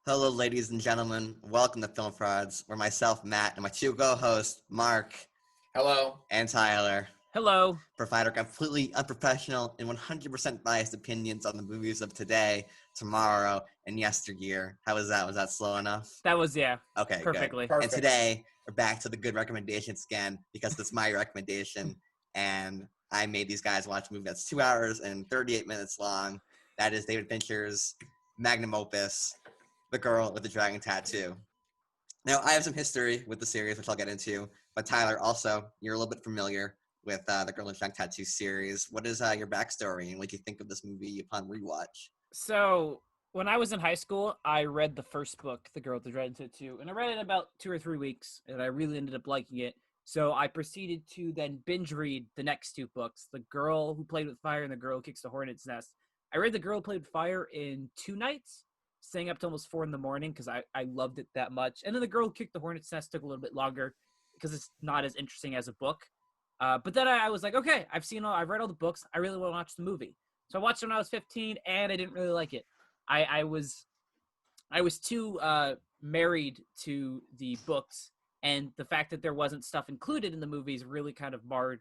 Hello, ladies and gentlemen. Welcome to Film Frauds, where myself, Matt, and my two co-hosts, Mark Hello. and Tyler, Hello. provide our completely unprofessional and 100% biased opinions on the movies of today, tomorrow, and yesteryear. How was that? Was that slow enough? That was, Okay, perfectly. good. And today, we're back to the good recommendations again, because it's my recommendation, and I made these guys watch a movie that's 2 hours and 38 minutes long. That is David Fincher's magnum opus, The Girl with the Dragon Tattoo. Now, I have some history with the series, which I'll get into, but Tyler, also, you're a little bit familiar with the Girl with the Dragon Tattoo series. What is your backstory, and what do you think of this movie upon rewatch? So, when I was in high school, I read the first book, The Girl with the Dragon Tattoo, and I read it in about 2 or 3 weeks, and I really ended up liking it. So I proceeded to then binge read the next 2 books, The Girl Who Played with Fire and The Girl Who Kicks the Hornet's Nest. I read The Girl Who Played with Fire in 2 nights, staying up to almost 4 in the morning because I loved it that much. And then The Girl Who Kicked the Hornet's Nest took a little bit longer because it's not as interesting as a book. But then I was like, okay, I've read all the books. I really want to watch the movie. So I watched it when I was 15, and I didn't really like it. I was too married to the books, and the fact that there wasn't stuff included in the movies really kind of marred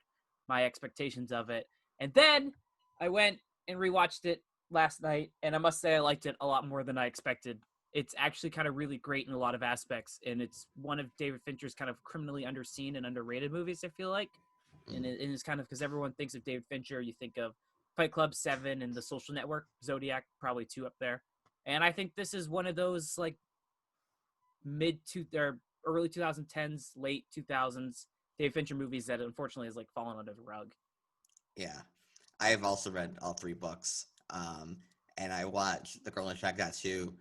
my expectations of it. And then I went and rewatched it last night, and I must say I liked it a lot more than I expected. It's actually kind of really great in a lot of aspects, and it's one of David Fincher's kind of criminally underseen and underrated movies, I feel like. And it's kind of because everyone thinks of David Fincher, you think of Fight Club, 7, and The Social Network, Zodiac, probably 2 up there. And I think this is one of those like early 2010s, late 2000s David Fincher movies that unfortunately has like fallen under the rug. Yeah, I have also read all 3 books, and I watched The Girl with the Dragon Tattoo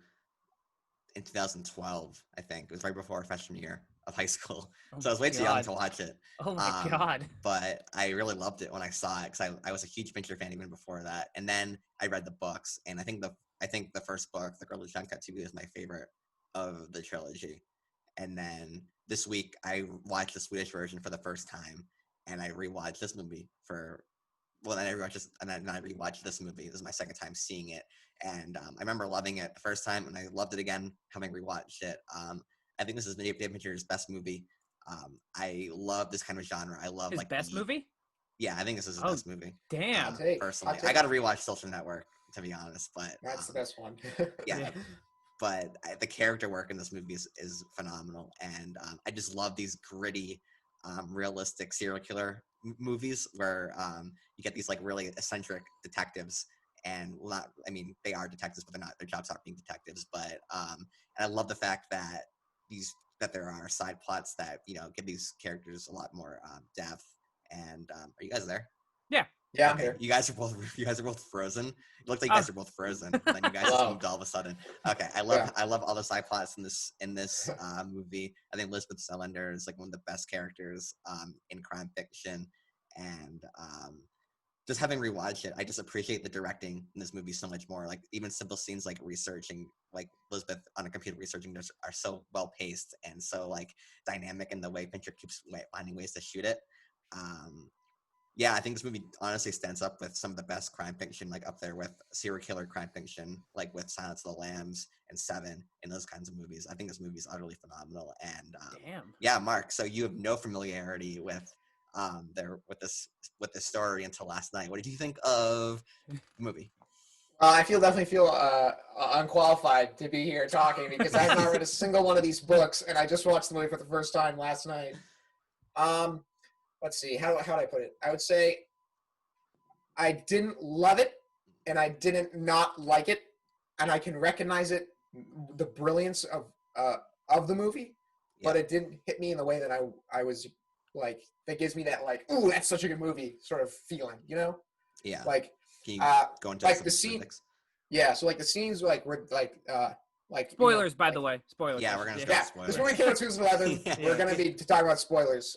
in 2012. I think it was right before freshman year of high school, so I was way too young to watch it. Oh my God. But I really loved it when I saw it because I was a huge Fincher fan even before that. And then I read the books, and I think the first book, The Girl with the Dragon Tattoo, is my favorite of the trilogy. And then this week I watched the Swedish version for the first time, and I rewatched this movie then I rewatched this movie. This is my second time seeing it, and I remember loving it the first time, and I loved it again having rewatched it. I think this is David Fincher's best movie. I love this kind of genre. I love his best movie? Yeah, I think this is his best movie. Damn. Personally, I got to rewatch Social Network, to be honest, but That's the best one. yeah. But the character work in this movie is phenomenal, and I just love these gritty, realistic serial killer movies where you get these like really eccentric detectives, and they are detectives, but their jobs aren't being detectives. But and I love the fact that there are side plots that give these characters a lot more depth. And are you guys there? Yeah. Yeah, okay. I'm here. You guys are both frozen. It looks like you guys are both frozen. And then you guys just moved all of a sudden. Okay, I love all the side plots in this movie. I think Elizabeth Salander is like one of the best characters in crime fiction, and just having rewatched it, I just appreciate the directing in this movie so much more. Like even simple scenes like researching, like Elizabeth on a computer researching, are so well paced and so like dynamic in the way Fincher keeps finding ways to shoot it. Yeah, I think this movie honestly stands up with some of the best crime fiction, like up there with serial killer crime fiction, like with Silence of the Lambs and 7 and those kinds of movies. I think this movie is utterly phenomenal. And damn. Yeah, Mark. So you have no familiarity with this story until last night. What did you think of the movie? I definitely feel unqualified to be here talking because I have not read a single one of these books, and I just watched the movie for the first time last night. Let's see, how would I put it? I would say I didn't love it, and I didn't not like it, and I can recognize it, the brilliance of the movie, but it didn't hit me in the way that I was like, that gives me that like, ooh, that's such a good movie sort of feeling, you know? Yeah. Like, can you go into like some the scene? specifics? Yeah, so like the scenes like were like spoilers, by the way. Spoilers. Yeah, we're gonna start spoilers. This movie came out 2011. We're gonna be talking about spoilers.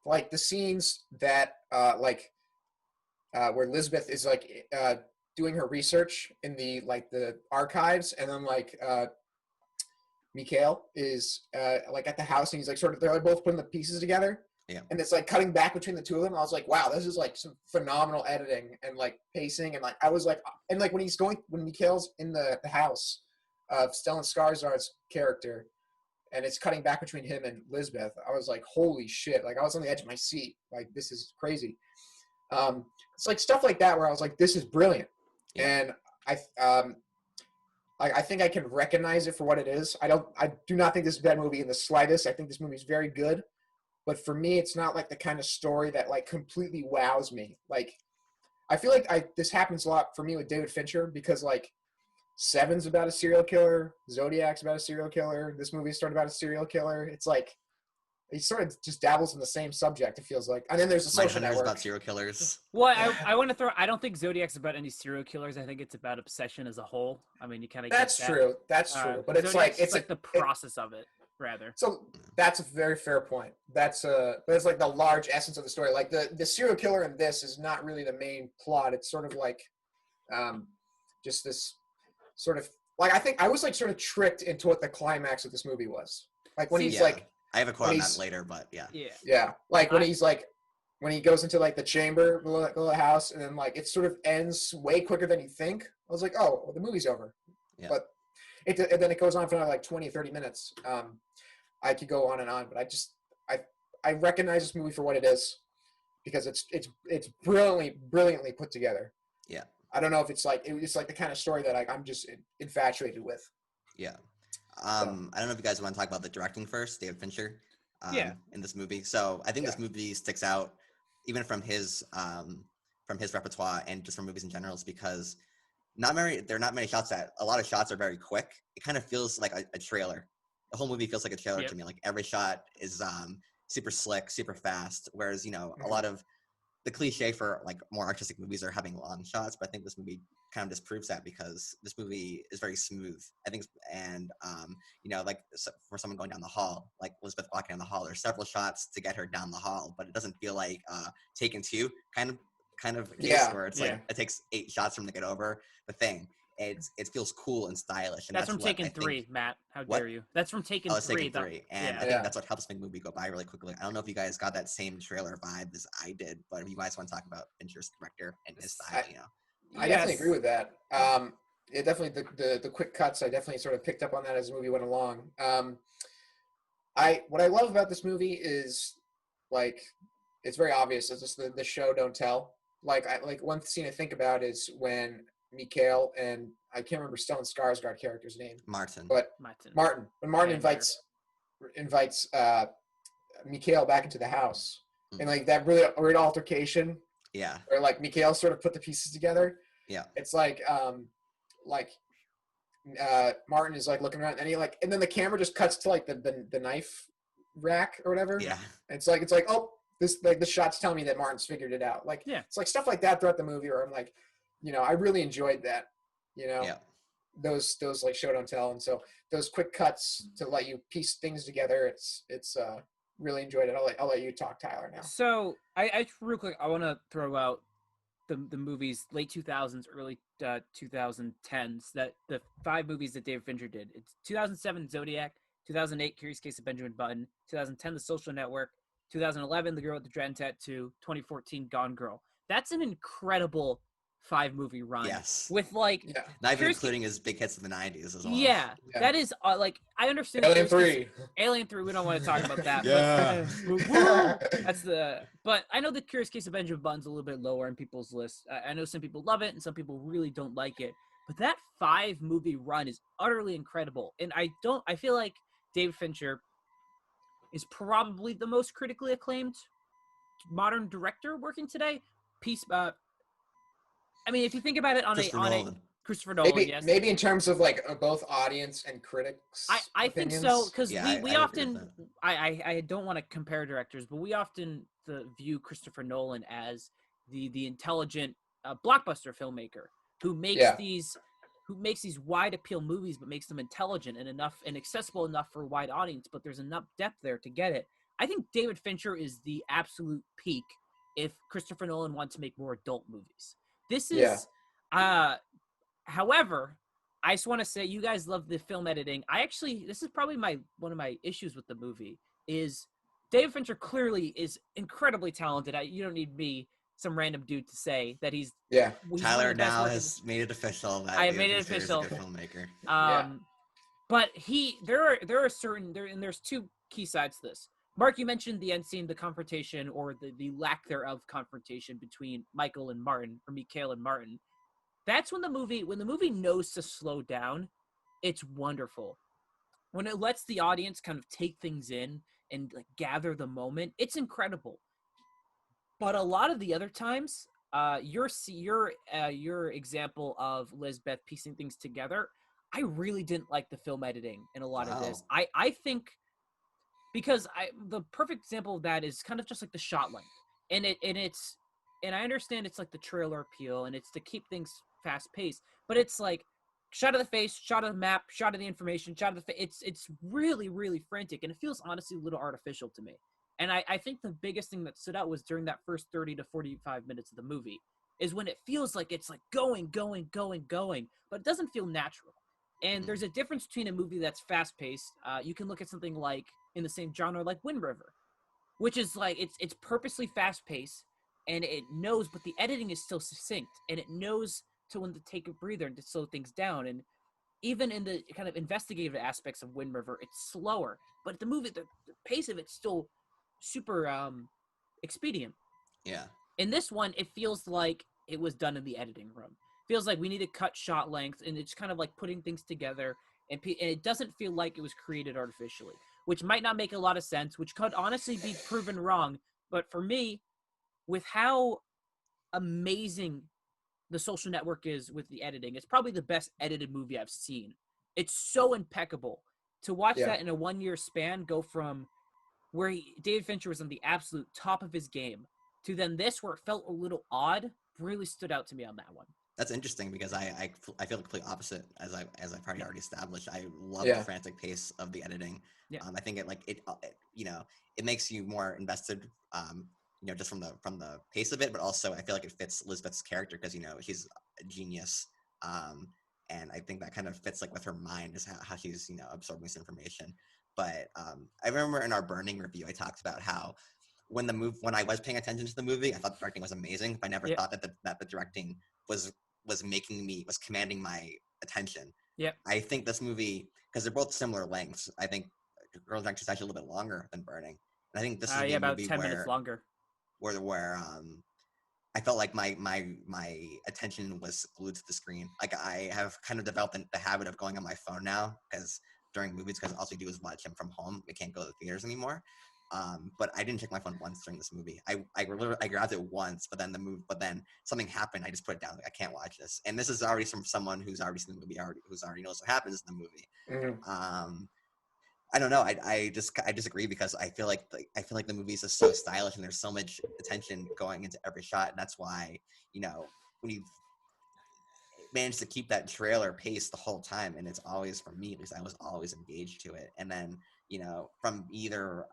Like the scenes that where Elizabeth is like doing her research in the archives, and then Mikhail is like at the house, and he's like they're like both putting the pieces together. Yeah. And it's like cutting back between the two of them. I was like, wow, this is like some phenomenal editing and like pacing, and like I was like, and like when Mikhail's in the house, of Stellan Skarsgård's character, and it's cutting back between him and Lisbeth, I was like, holy shit. Like, I was on the edge of my seat. Like, this is crazy. It's like stuff like that where I was like, this is brilliant. Yeah. And I think I can recognize it for what it is. I do not think this is a bad movie in the slightest. I think this movie is very good. But for me, it's not like the kind of story that like completely wows me. Like, I feel like this happens a lot for me with David Fincher because like Seven's about a serial killer, Zodiac's about a serial killer, this movie started about a serial killer. It's like he sort of just dabbles in the same subject, it feels like. And then there's the Social Network about serial killers. Well, I want to throw. I don't think Zodiac's about any serial killers. I think it's about obsession as a whole. I mean, you kind of That's true. That's true. But it's like it's like the process of it, rather. So that's a very fair point. But it's like the large essence of the story. Like the serial killer in this is not really the main plot. It's sort of like just this sort of like I think I was like sort of tricked into what the climax of this movie was. Like when he's like, I have a quote on that later, but yeah. Like when he's like when he goes into like the chamber below the house, and then like it sort of ends way quicker than you think. I was like, oh, well, the movie's over. Yeah. But and then it goes on for like 20, 30 minutes. I could go on and on, but I recognize this movie for what it is because it's brilliantly put together. Yeah. I don't know if it's like the kind of story that I'm just infatuated with. Yeah. I don't know if you guys want to talk about the directing first, David Fincher. In this movie. So I think this movie sticks out even from his repertoire and just from movies in general, is because there are not many shots that a lot of shots are very quick. It kind of feels like a trailer. The whole movie feels like a trailer to me. Like every shot is super slick, super fast. Whereas, a lot of the cliche for like more artistic movies are having long shots, but I think this movie kind of disproves that because this movie is very smooth. I think, and like for someone going down the hall, like Elizabeth walking down the hall, there's several shots to get her down the hall, but it doesn't feel like Taken 2 kind of case where it's like it takes 8 shots for them to get over the thing. It feels cool and stylish. And that's from Taken 3, Matt. How dare you? That's from Taken 3. Taken 3. And I think that's what helps make the movie go by really quickly. I don't know if you guys got that same trailer vibe as I did, but if you guys want to talk about Fincher's director and his style, I definitely agree with that. It definitely the quick cuts. I definitely sort of picked up on that as the movie went along. What I love about this movie is like it's very obvious. It's just the show don't tell. Like one scene I think about is when Mikhail and I can't remember Stellan Skarsgård character's name. Martin. But Martin. When Martin invites Mikhail back into the house, and like that really weird altercation. Yeah. Where like Mikhail sort of put the pieces together. Yeah. It's like Martin is like looking around, and and then the camera just cuts to like the knife rack or whatever. Yeah. And it's like oh, this like the shot's telling me that Martin's figured it out. Like it's like stuff like that throughout the movie where I'm like, I really enjoyed that. Those like show don't tell, and so those quick cuts to let you piece things together. It's really enjoyed it. I'll let you talk, Tyler, now. So I real quick, I want to throw out the movies late 2000s, early 2010s, that the 5 movies that David Fincher did. It's 2007 Zodiac, 2008 Curious Case of Benjamin Button, 2010 The Social Network, 2011 The Girl with the Dragon Tattoo, 2014 Gone Girl. That's an incredible 5-movie run. Yes. With like not even including his big hits of the 90s as well. Yeah. That is like I understand Alien 3. Alien 3, we don't want to talk about that. But I know the Curious Case of Benjamin Button's a little bit lower in people's lists. I know some people love it and some people really don't like it. But that 5-movie run is utterly incredible. And I feel like David Fincher is probably the most critically acclaimed modern director working today. I mean, if you think about it on a Christopher Nolan, maybe in terms of like both audience and critics. I think so because we often I don't want to compare directors, but we often view Christopher Nolan as the intelligent blockbuster filmmaker who makes these wide appeal movies, but makes them intelligent and accessible enough for a wide audience. But there's enough depth there to get it. I think David Fincher is the absolute peak if Christopher Nolan wants to make more adult movies. This is, however, I just want to say you guys love the film editing. This is probably one of my issues with the movie is David Fincher clearly is incredibly talented. You don't need me, some random dude, to say that he's Tyler now has made it official. That I have made it official. Is a good filmmaker. But there's two key sides to this. Mark, you mentioned the end scene, the confrontation, or the lack thereof confrontation between Michael and Martin, or Mikhail and Martin. That's when the movie knows to slow down. It's wonderful. When it lets the audience kind of take things in and like gather the moment, it's incredible. But a lot of the other times, your example of Lisbeth piecing things together, I really didn't like the film editing in a lot of this. Wow. I think because the perfect example of that is kind of just like the shot length, and I understand it's like the trailer appeal and it's to keep things fast paced, but it's like shot of the face, shot of the map, shot of the information, shot of the it's really really frantic, and it feels honestly a little artificial to me. And I think the biggest thing that stood out was during that first 30 to 45 minutes of the movie is when it feels like it's like going, but it doesn't feel natural. And there's a difference between a movie that's fast paced. You can look at something like in the same genre like Wind River, which is like it's purposely fast paced and it knows, but the editing is still succinct and it knows to when to take a breather and to slow things down. And even in the kind of investigative aspects of Wind River, it's slower, but the movie, the pace of it's still super expedient. Yeah. In this one, it feels like it was done in the editing room. Feels like we need to cut shot length, and it's kind of like putting things together, and it doesn't feel like it was created artificially, which might not make a lot of sense, which could honestly be proven wrong. But for me, with how amazing The Social Network is with the editing, it's probably the best edited movie I've seen. It's so impeccable. To watch Yeah. that in a 1 year span go from where David Fincher was on the absolute top of his game to then this where it felt a little odd really stood out to me on that one. That's interesting because I feel the complete opposite as I've already established. I love the Yeah. frantic pace of the editing. Yeah. I think it makes you more invested. Just from the pace of it, but also I feel like it fits Elizabeth's character because she's a genius, and I think that kind of fits like with her mind is how she's absorbing this information. But I remember in our Burning review, I talked about how when I was paying attention to the movie, I thought the directing was amazing, but I never thought that the directing was commanding my attention. Yep. I think this movie, because they're both similar lengths, I think Girls Next is actually a little bit longer than Burning. And I think this is a about movie 10 minutes longer. Where I felt like my attention was glued to the screen. Like I have kind of developed the habit of going on my phone now because during movies, because all we do is watch them from home. We can't go to the theaters anymore. But I didn't check my phone once during this movie. I grabbed it once, but then something happened. I just put it down. Like I can't watch this. And this is already from someone who's already seen the movie, who's already knows what happens in the movie. Mm-hmm. I don't know. I disagree because I feel like the movies are so stylish and there's so much attention going into every shot, and that's why when you manage to keep that trailer pace the whole time, and it's always, for me at least, I was always engaged to it. And then from either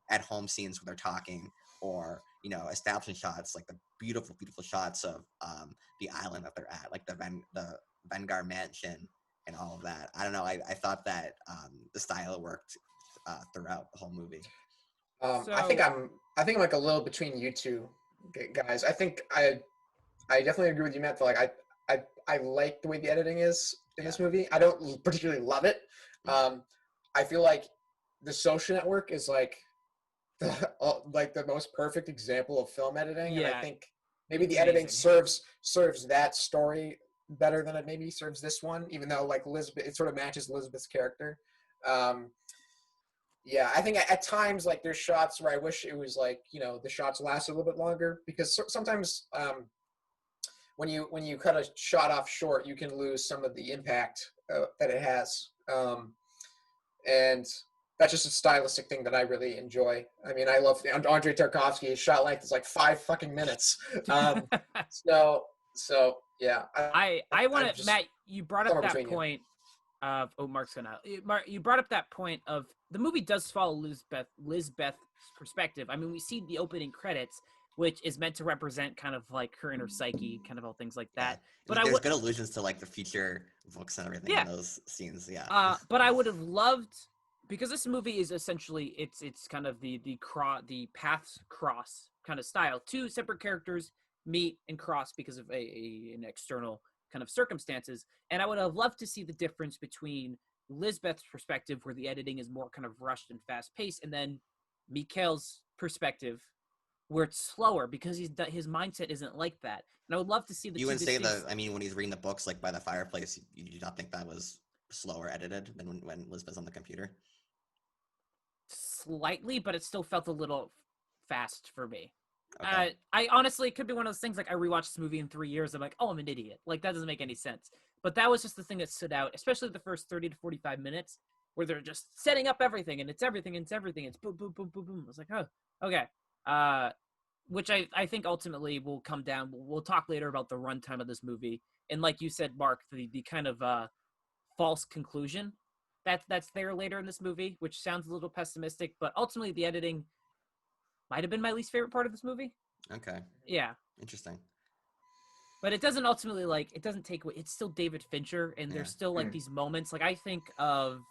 at home scenes where they're talking or establishing shots like the beautiful shots of the island that they're at, like the Vanguard Mansion and all of that. I don't know. I thought that the style worked throughout the whole movie. I think I'm like a little between you two guys. I think I definitely agree with you, Matt. Like I like the way the editing is in this movie. I don't particularly love it. I feel like The Social Network is like the most perfect example of film editing, Yeah, and I think maybe the amazing. editing serves that story better than it maybe serves this one, even though like Elizabeth, it sort of matches Elizabeth's character. Yeah, I think at times like there's shots where I wish it was like the shots lasted a little bit longer because sometimes when you cut a shot off short, you can lose some of the impact that it has, and that's just a stylistic thing that I really enjoy. I mean, I love Andrei Tarkovsky. His shot length is like 5 fucking minutes. So yeah. I want to, Matt. You brought up that point of Mark's gonna. Mark, you brought up that point of the movie does follow Lisbeth's perspective. I mean, we see the opening credits, which is meant to represent kind of like her inner psyche, kind of all things like that. Yeah. But there's good allusions to like the future books and everything in those scenes. Yeah. But I would have loved, because this movie is essentially it's kind of the paths cross kind of style. Two separate characters meet and cross because of an external kind of circumstances, and I would have loved to see the difference between Lisbeth's perspective, where the editing is more kind of rushed and fast paced, and then Mikhail's perspective, where it's slower because his mindset isn't like that. And I would love to see the You two wouldn't say distinct... I mean, when he's reading the books like by the fireplace, you do not think that was slower edited than when Lisbeth's on the computer? Slightly, but it still felt a little fast for me. Okay. I honestly, it could be one of those things like I rewatched this movie in 3 years. I'm like, oh, I'm an idiot. Like, that doesn't make any sense. But that was just the thing that stood out, especially the first 30 to 45 minutes where they're just setting up everything and it's everything. It's everything. It's boom, boom, boom, boom, boom. I was like, oh, okay. Which I think ultimately will come down. We'll talk later about the runtime of this movie. And like you said, Mark, the kind of false conclusion that's there later in this movie, which sounds a little pessimistic, but ultimately the editing might have been my least favorite part of this movie. Okay. Yeah. Interesting. But it doesn't ultimately, like, it doesn't take away. It's still David Fincher, and there's still, like, these moments. Like, I think of...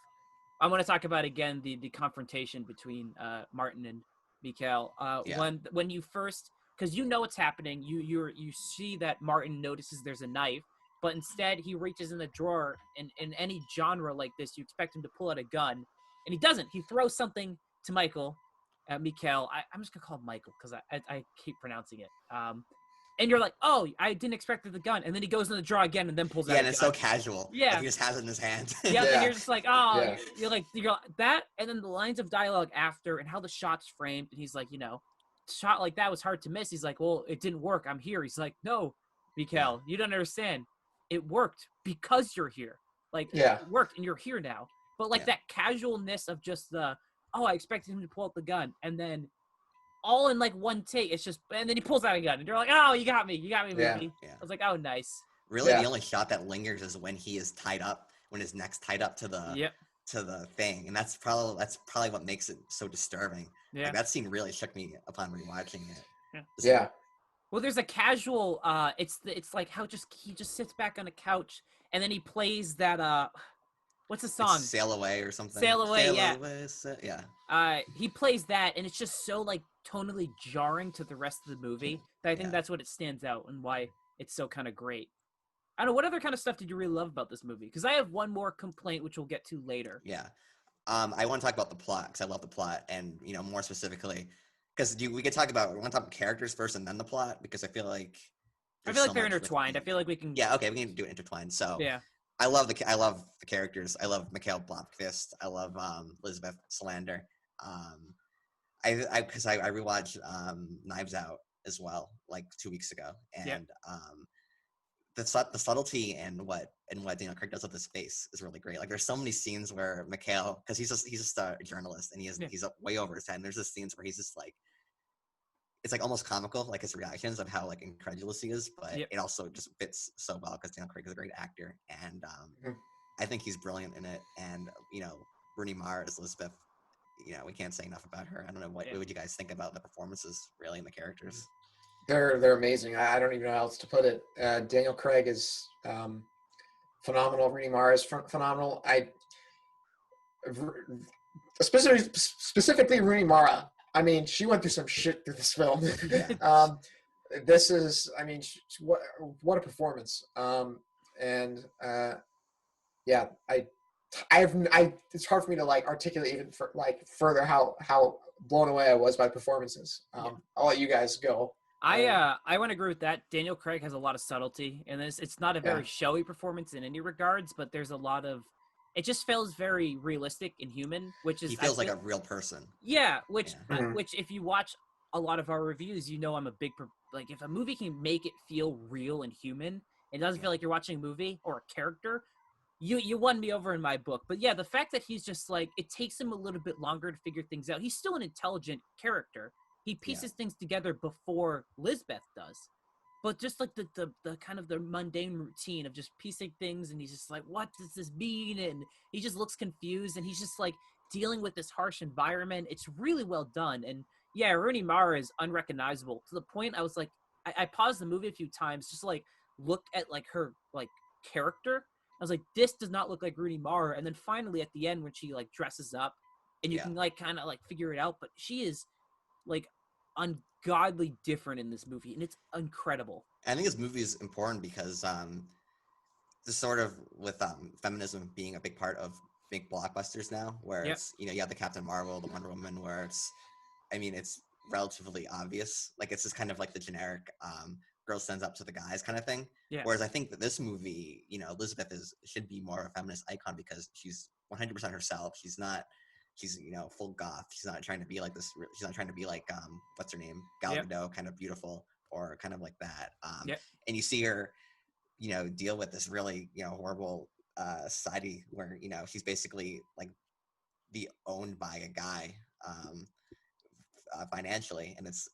I want to talk about, again, the confrontation between Martin and Mikhail. When you first... Because you know what's happening. You see that Martin notices there's a knife, but instead he reaches in the drawer. In any genre like this, you expect him to pull out a gun, and he doesn't. He throws something to Mikhail. I'm just going to call him Michael because I keep pronouncing it. And you're like, oh, I didn't expect the gun. And then he goes in the drawer again and then pulls out a gun. Yeah, and it's so casual. Yeah. Like he just has it in his hand. Yeah, and you're just like, oh, you're like that. And then the lines of dialogue after and how the shot's framed. And he's like, shot like that was hard to miss. He's like, well, it didn't work. I'm here. He's like, no, Mikhail, you don't understand. It worked because you're here. Like, it worked and you're here now. But like that casualness of just I expected him to pull out the gun. And then all in like one take, it's just, and then he pulls out a gun, and you're like, "Oh, you got me, movie." Yeah. I was like, "Oh, nice." Really, the only shot that lingers is when he is tied up, when his neck's tied up to the thing, and that's probably what makes it so disturbing. Yeah, like, that scene really shook me upon rewatching it. Yeah. Well, there's a casual. It's like how he just sits back on a couch, and then he plays that. What's the song? It's Sail Away or something. Sail Away, yeah. He plays that, and it's just so like tonally jarring to the rest of the movie that I think that's what it stands out and why it's so kind of great. I don't know, what other kind of stuff did you really love about this movie? Because I have one more complaint, which we'll get to later. Yeah. I want to talk about the plot because I love the plot, and more specifically, because we want to talk about characters first and then the plot, because I feel like they're intertwined. I feel like we can. Yeah. Okay, we can do it intertwined. So yeah. I love the characters. I love Mikhail Blomkvist. I love Lisbeth Salander. I rewatched Knives Out as well, like 2 weeks ago, and the subtlety and what Daniel Craig does with his face is really great. Like, there's so many scenes where Mikhail, because he's just a journalist and he's way over his head. And there's this scenes where he's just like, it's like almost comical, like his reactions of how like incredulous he is, but it also just fits so well because Daniel Craig is a great actor, and I think he's brilliant in it. And Rooney Mara as Elizabeth, we can't say enough about her. I don't know what would you guys think about the performances, really, and the characters. They're amazing. I don't even know how else to put it. Daniel Craig is phenomenal. Rooney Mara is phenomenal. Specifically Rooney Mara. I mean, she went through some shit through this film. This is, I mean, what a performance. It's hard for me to like articulate even further how blown away I was by performances. I'll let you guys go. I want to agree with that. Daniel Craig has a lot of subtlety in this. It's not a very showy performance in any regards, but there's a lot of, it just feels very realistic and human, which is, he feels like a real person. Yeah, which if you watch a lot of our reviews, I'm a big, like, if a movie can make it feel real and human, it doesn't feel like you're watching a movie or a character, you won me over in my book. But yeah, the fact that he's just like, it takes him a little bit longer to figure things out. He's still an intelligent character. He pieces things together before Lisbeth does. But just like the kind of the mundane routine of just piecing things, and he's just like, what does this mean? And he just looks confused, and he's just like dealing with this harsh environment. It's really well done. And yeah, Rooney Mara is unrecognizable to the point I was like, I paused the movie a few times just to like look at like her like character. I was like, this does not look like Rooney Mara. And then finally at the end when she like dresses up and you can like kind of like figure it out, but she is like ungodly different in this movie, and it's incredible. I think this movie is important because this sort of with feminism being a big part of big blockbusters now, where it's you have the Captain Marvel, the Wonder Woman, where it's relatively obvious. Like it's just kind of like the generic girl stands up to the guys kind of thing. Yeah. Whereas I think that this movie, Elizabeth should be more of a feminist icon because she's 100% herself. She's full goth. She's not trying to be like this. She's not trying to be like what's her name, Gal Gadot, kind of beautiful or kind of like that. And you see her, deal with this really horrible society where she's basically like be owned by a guy financially, and it's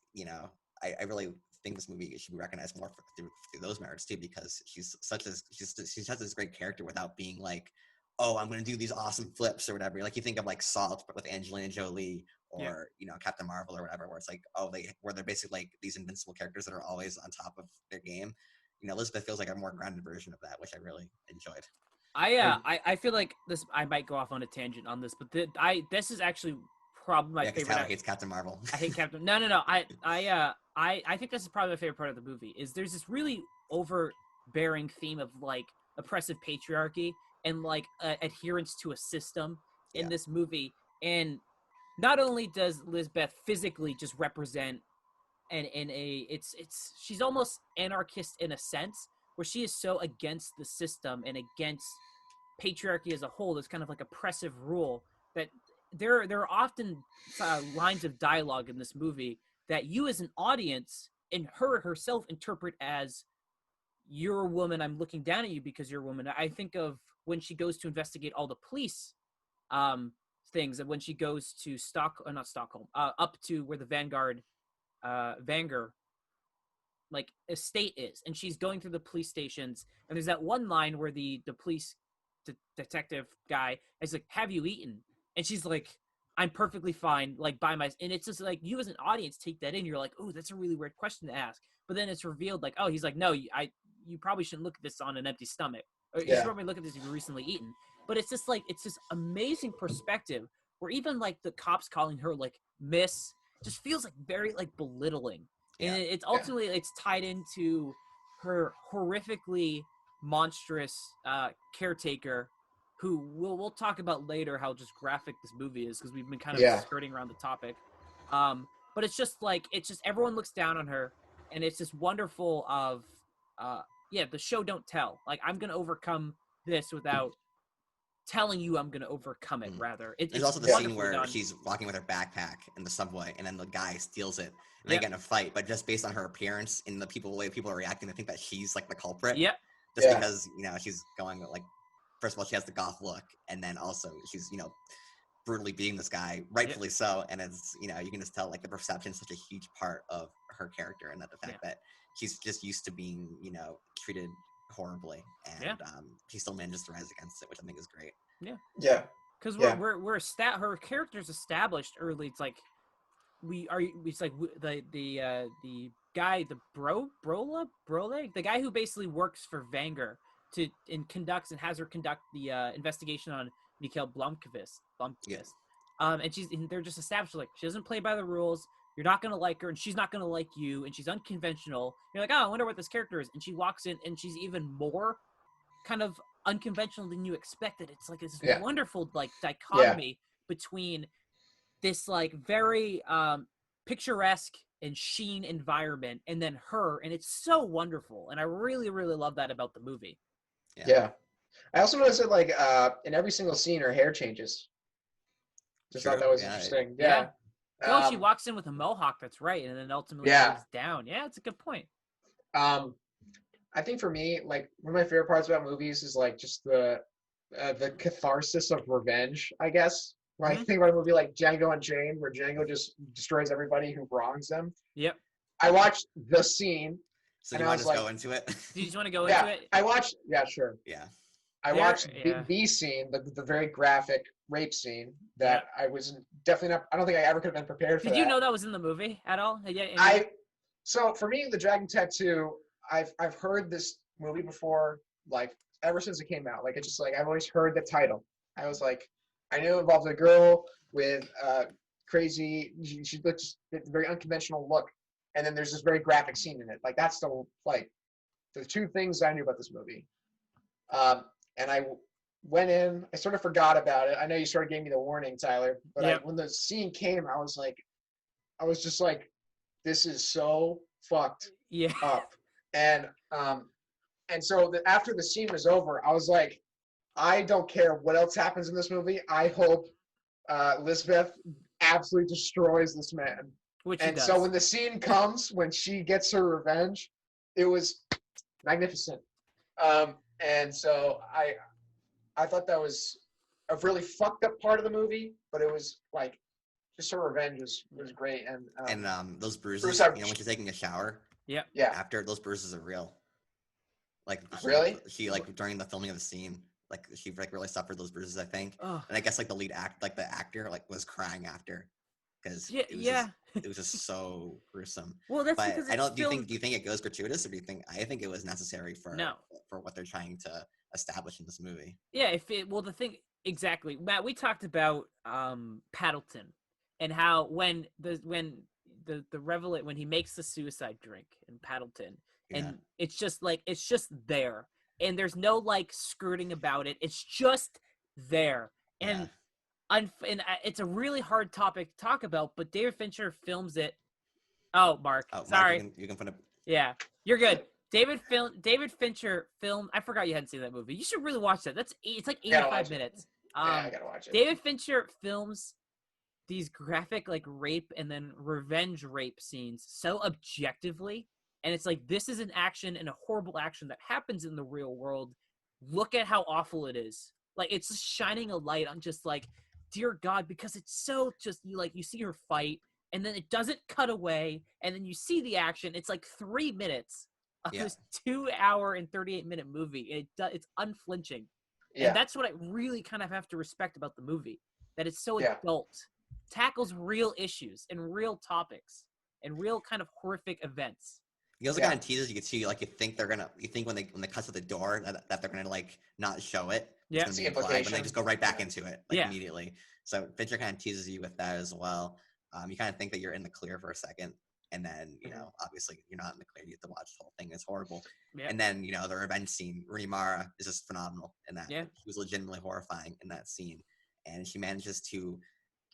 I really think this movie should be recognized more through those merits too, because she's such this great character without being like, oh, I'm going to do these awesome flips or whatever. Like you think of like Salt, but with Angelina Jolie or Captain Marvel or whatever, where it's like, they're basically like these invincible characters that are always on top of their game. Elizabeth feels like a more grounded version of that, which I really enjoyed. I feel like this. I might go off on a tangent on this, but this is actually probably my favorite. Tyler hates Captain Marvel. I hate Captain. No. I think this is probably my favorite part of the movie. Is there's this really overbearing theme of like oppressive patriarchy and like adherence to a system in this movie, and not only does Lisbeth physically just represent she's almost anarchist in a sense, where she is so against the system and against patriarchy as a whole, this kind of like oppressive rule, that there are often lines of dialogue in this movie that you as an audience and her herself interpret as, you're a woman, I'm looking down at you because you're a woman. I think of when she goes to investigate all the police things, and when she goes to up to where the Vanguard like estate is, and she's going through the police stations, and there's that one line where the police detective guy is like, have you eaten? And she's like, I'm perfectly fine, like by my, and it's just like, you as an audience take that in, you're like, oh, that's a really weird question to ask, but then it's revealed like, oh, he's like, no, you probably shouldn't look at this on an empty stomach, or you should probably look at this if you've recently eaten. But it's just like, it's this amazing perspective where even like the cops calling her like miss just feels like very like belittling. And it's ultimately it's tied into her horrifically monstrous caretaker, who we'll talk about later how just graphic this movie is, because we've been kind of skirting around the topic. But it's just everyone looks down on her, and it's just wonderful of the show don't tell. Like, I'm gonna overcome this without telling you I'm going to overcome it, rather. There's also the scene where she's walking with her backpack in the subway, and then the guy steals it, and they get in a fight, but just based on her appearance and the way people are reacting, they think that she's, like, the culprit. Yep. Just because, she's going, like, first of all, she has the goth look, and then also she's, brutally beating this guy, rightfully so, and it's, you can just tell, like, the perception is such a huge part of her character, and that the fact that she's just used to being, treated horribly, and she still manages to rise against it, which I think is great. Because her character's established early. It's like the guy, the Brole, the guy who basically works for Vanguard and has her conduct the investigation on Mikhail Blomkvist. And they're just established like, she doesn't play by the rules. You're not going to like her, and she's not going to like you, and she's unconventional. You're like, oh, I wonder what this character is. And she walks in, and she's even more kind of unconventional than you expected. It's like this wonderful, like, dichotomy between this, like, very picturesque and sheen environment, and then her, and it's so wonderful. And I really, really love that about the movie. Yeah. I also noticed that, like, in every single scene, her hair changes. Just thought that was interesting. Yeah. No, she walks in with a mohawk. That's right, and then ultimately goes down. Yeah, it's a good point. I think for me, like, one of my favorite parts about movies is like just the catharsis of revenge, I guess. When I think about a movie like Django Unchained, where Django just destroys everybody who wrongs them. Yep. I watched the scene. So you want to go into it? Do you just want to go into it? I watched. Yeah, sure. Yeah. I watched the scene, the very graphic rape scene that I was definitely not. I don't think I ever could have been prepared for. Did you know that was in the movie at all? So for me, The Dragon Tattoo, I've heard this movie before, like, ever since it came out. Like, it's just like I've always heard the title. I was like, I knew it involved a girl with crazy. She looks a very unconventional look, and then there's this very graphic scene in it. Like, that's the two things I knew about this movie. And went in. I sort of forgot about it. I know you sort of gave me the warning, Tyler, but Yep. when the scene came, I was just like, this is so fucked Yeah. up. And so after the scene was over, I was like, I don't care what else happens in this movie. I hope Lisbeth absolutely destroys this man. Which and he does. so when the scene comes, when she gets her revenge, it was magnificent. And so I thought that was a really fucked up part of the movie, but it was like just her revenge was great. And those bruises, Bruce, when she's taking a shower, Yep. yeah, after those bruises are real. Like really, she like during the filming of the scene, like she like really suffered those bruises, I think. Oh. And I guess like the actor like was crying after because Yeah. it was just so gruesome. Well, that's But because I don't. it's filmed... Do you think it goes gratuitous, or do you think? I think it was necessary for No. for what they're trying to establish in this movie. Yeah. The thing exactly, Matt. We talked about Paddleton and how when he makes the suicide drink in Paddleton, and it's just there, and there's no like skirting about it. It's just there, and it's a really hard topic to talk about. But David Fincher films it. Oh, Mark, sorry. Mark, you can put it. Yeah, you're good. David Fincher film. I forgot you hadn't seen that movie. You should really watch that. It's like 85 minutes. I gotta watch it. David Fincher films these graphic like rape and then revenge rape scenes so objectively, and it's like, this is an action and a horrible action that happens in the real world. Look at how awful it is. Like, it's just shining a light on just like, dear God, because it's so just you see her fight, and then it doesn't cut away, and then you see the action. It's like 3 minutes of this 2 hour and 38-minute movie. It's unflinching. Yeah. And that's what I really kind of have to respect about the movie, that it's so adult, tackles real issues and real topics and real kind of horrific events. He also kind of teases you. You think when they cut to the door that they're gonna like not show it. Yeah, it's gonna be implied, but they just go right back into it immediately. So Fincher kind of teases you with that as well. You kind of think that you're in the clear for a second, and then obviously you're not in the clear. You have to watch the whole thing. It's horrible. Yeah. And then the revenge scene. Rooney Mara is just phenomenal in that. Yeah. She was legitimately horrifying in that scene, and she manages to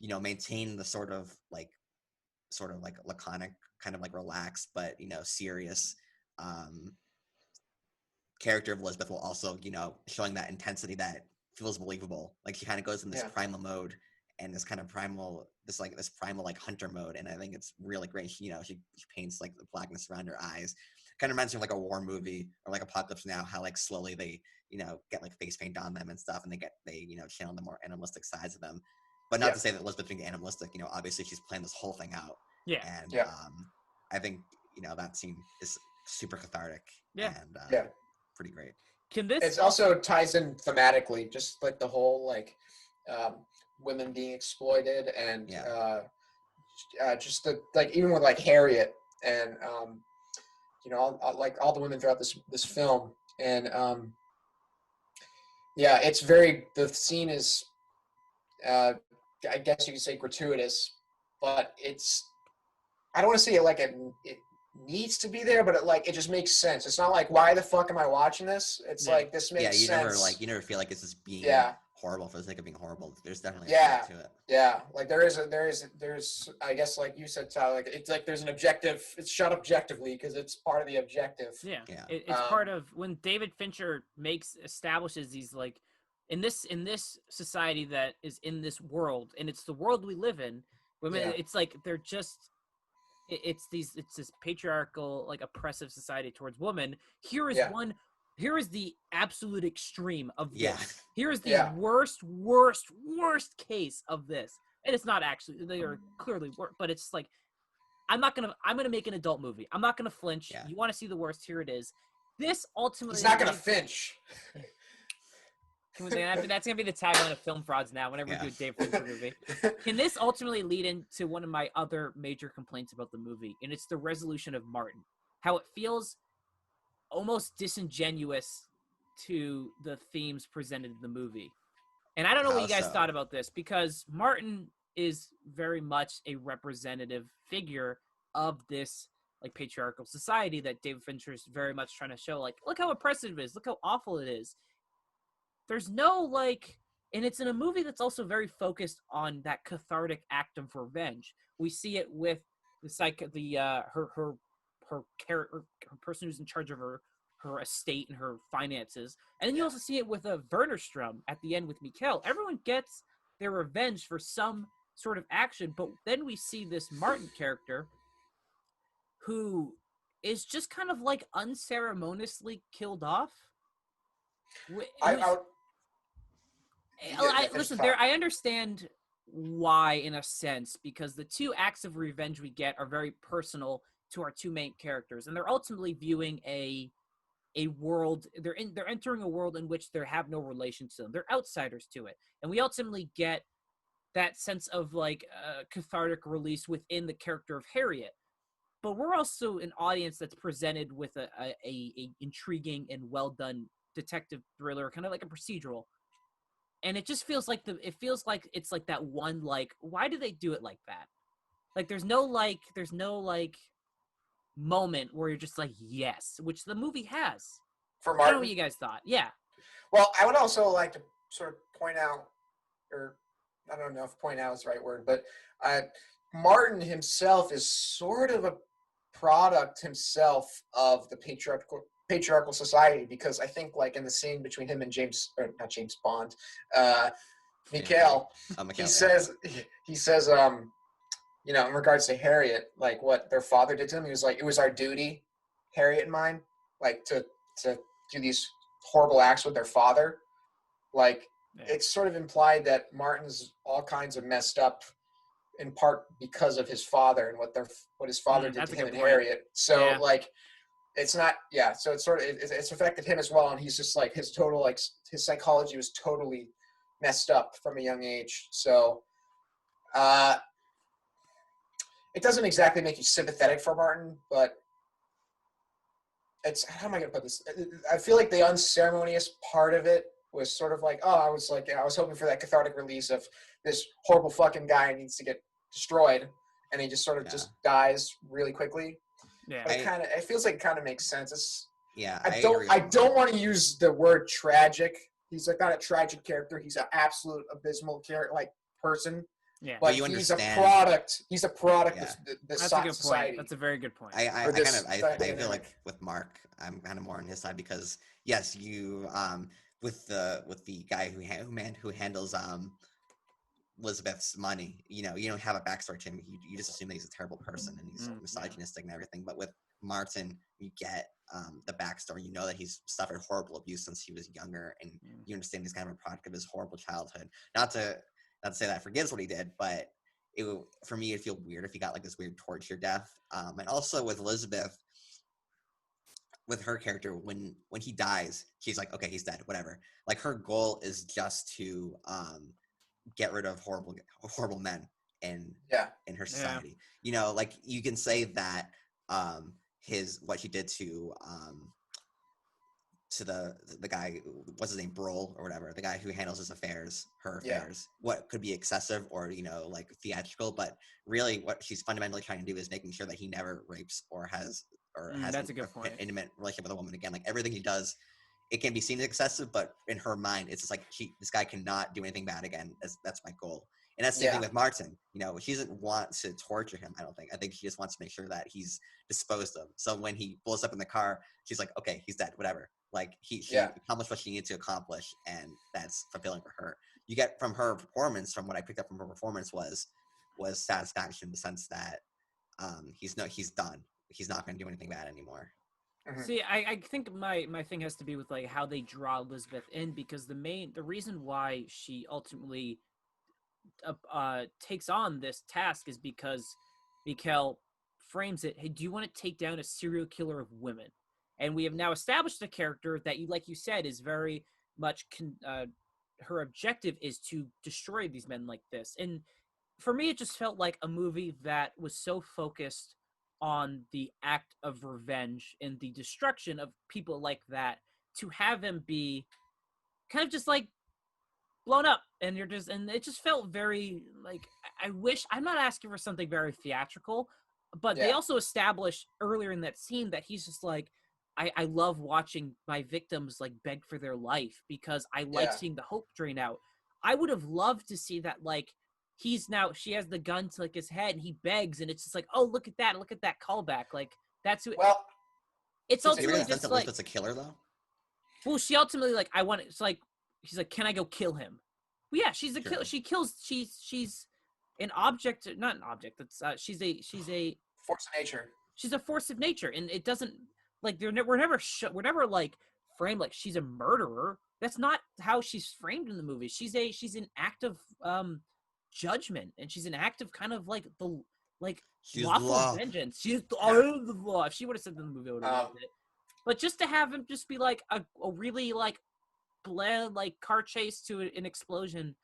maintain the sort of like laconic, kind of like relaxed, but serious character of Elizabeth, while also showing that intensity that feels believable. Like, she kind of goes in this primal mode and this kind of primal hunter mode, and I think it's really great. She paints like the blackness around her eyes. Kind of reminds me of like a war movie or like Apocalypse Now, how like slowly they get like face paint on them and stuff, and they channel the more animalistic sides of them. But not to say that Elizabeth being animalistic, obviously she's playing this whole thing out. Yeah. And I think, that scene is super cathartic. Yeah. And pretty great. It also ties in thematically, just like the whole like women being exploited, and just like even with like Harriet and like all the women throughout this film, and it's the scene is I guess you could say gratuitous, but I don't want to say it like it needs to be there, but it just makes sense. It's not like, why the fuck am I watching this? It's like, this makes sense. You never feel like it's just being horrible for the sake of being horrible. There's definitely a to it. Yeah, like there's I guess, like you said, Tyler, like it's like there's an objective. It's shot objectively because it's part of the objective. Yeah. It's part of when David Fincher establishes these like in this society that is in this world, and it's the world we live in. Women, it's like they're just. It's this patriarchal, like, oppressive society towards women. Here is the absolute extreme of this. Yeah. Here is the worst case of this. And it's not actually, they are clearly worse, but it's like, I'm gonna make an adult movie. I'm not gonna flinch. Yeah. You want to see the worst? Here it is. This ultimately, he's not gonna flinch. That's gonna be the tagline of Film Frauds now. Whenever we do a David Fincher movie, can this ultimately lead into one of my other major complaints about the movie, and it's the resolution of Martin. How it feels almost disingenuous to the themes presented in the movie. And I don't know what you guys thought about this, because Martin is very much a representative figure of this like patriarchal society that David Fincher is very much trying to show. Like, look how oppressive it is. Look how awful it is. there's no like, and it's in a movie that's also very focused on that cathartic act of revenge. We see it with her character, her person who's in charge of her estate and her finances, and then you also see it with a Wernerstrom at the end with Mikkel. Everyone gets their revenge for some sort of action, but then we see this Martin character who is just kind of like unceremoniously killed off. Listen, there. I understand why, in a sense, because the two acts of revenge we get are very personal to our two main characters, and they're ultimately viewing a world. They're entering a world in which they have no relation to them. They're outsiders to it, and we ultimately get that sense of like cathartic release within the character of Harriet. But we're also an audience that's presented with a intriguing and well done detective thriller, kind of like a procedural. And it just feels like it's like that one, like, why do they do it like that? Like there's no moment where you're just like, yes, which the movie has. For Martin? I don't know what you guys thought. Yeah. Well, I would also like to sort of point out, or I don't know if point out is the right word, but Martin himself is sort of a product himself of the patriarchal society, because I think like in the scene between him and not James Bond, Mikkel, he says, you know, in regards to Harriet, like what their father did to him, he was like, it was our duty, Harriet and mine, like to do these horrible acts with their father. Like it's sort of implied that Martin's all kinds of messed up in part because of his father and what his father did to him and Harriet. So like, it's not, so it's sort of, it's affected him as well. And he's just like, his psychology was totally messed up from a young age. So, it doesn't exactly make you sympathetic for Martin, but it's, how am I going to put this? I feel like the unceremonious part of it was sort of like, I was hoping for that cathartic release of this horrible fucking guy needs to get destroyed, and he just sort of just dies really quickly. Yeah, but it feels like it kind of makes sense. I don't want to use the word tragic. He's like not a tragic character. He's an absolute abysmal character, like person. Yeah, but he's a product. He's a product of this society. Point. That's a very good point. I feel like with Mark, I'm kind of more on his side because yes, you with the guy who handles Elizabeth's money, you know, you don't have a backstory to him. You just assume that he's a terrible person and he's misogynistic and everything. But with Martin, you get the backstory. You know that he's suffered horrible abuse since he was younger, and you understand he's kind of a product of his horrible childhood. Not to say that I forgives what he did, but for me, it'd feel weird if he got like this weird torture death. And also with Elizabeth, with her character, when he dies, she's like, okay, he's dead, whatever. Like her goal is just to get rid of horrible men in her society. You know, like you can say that what he did to the guy, what's his name, Brohl or whatever, the guy who handles his affairs, what could be excessive or, you know, like theatrical, but really what she's fundamentally trying to do is making sure that he never rapes or has that's a good point. Intimate relationship with a woman again. Like everything he does, it can be seen as excessive, but in her mind, it's just like this guy cannot do anything bad again. That's my goal. And that's the same thing with Martin. You know, she doesn't want to torture him, I don't think. I think she just wants to make sure that he's disposed of. So when he blows up in the car, she's like, okay, he's dead, whatever. Like she accomplished what she needed to accomplish, and that's fulfilling for her. You get from her performance, from what I picked up from her performance was satisfaction in the sense that he's done. He's not going to do anything bad anymore. Mm-hmm. See, I think my thing has to be with like how they draw Elizabeth in, because the reason why she ultimately takes on this task is because Mikkel frames it, hey, do you want to take down a serial killer of women? And we have now established a character that, like you said, is very much her objective is to destroy these men like this. And for me, it just felt like a movie that was so focused on the act of revenge and the destruction of people like that, to have him be kind of just like blown up, and it just felt very like, I wish, I'm not asking for something very theatrical, but they also established earlier in that scene that he's just like, I love watching my victims like beg for their life because I like seeing the hope drain out. I would have loved to see that, like, she has the gun to like his head and he begs and it's just like, oh, look at that callback. Like, that's who. Well, it's ultimately just like, Elizabeth's a killer though. Well, she ultimately like, it's like, she's like, can I go kill him? Well, yeah, she's a killer. She kills. She's an object, not an object. That's she's a force of nature. She's a force of nature, and it doesn't like we're never like framed like she's a murderer. That's not how she's framed in the movie. She's an act of judgment, and she's an act of kind of like the lawful vengeance. She's the law. If she would have said that in the movie, I would have loved it. But just to have him just be like a really like bland like car chase to an explosion,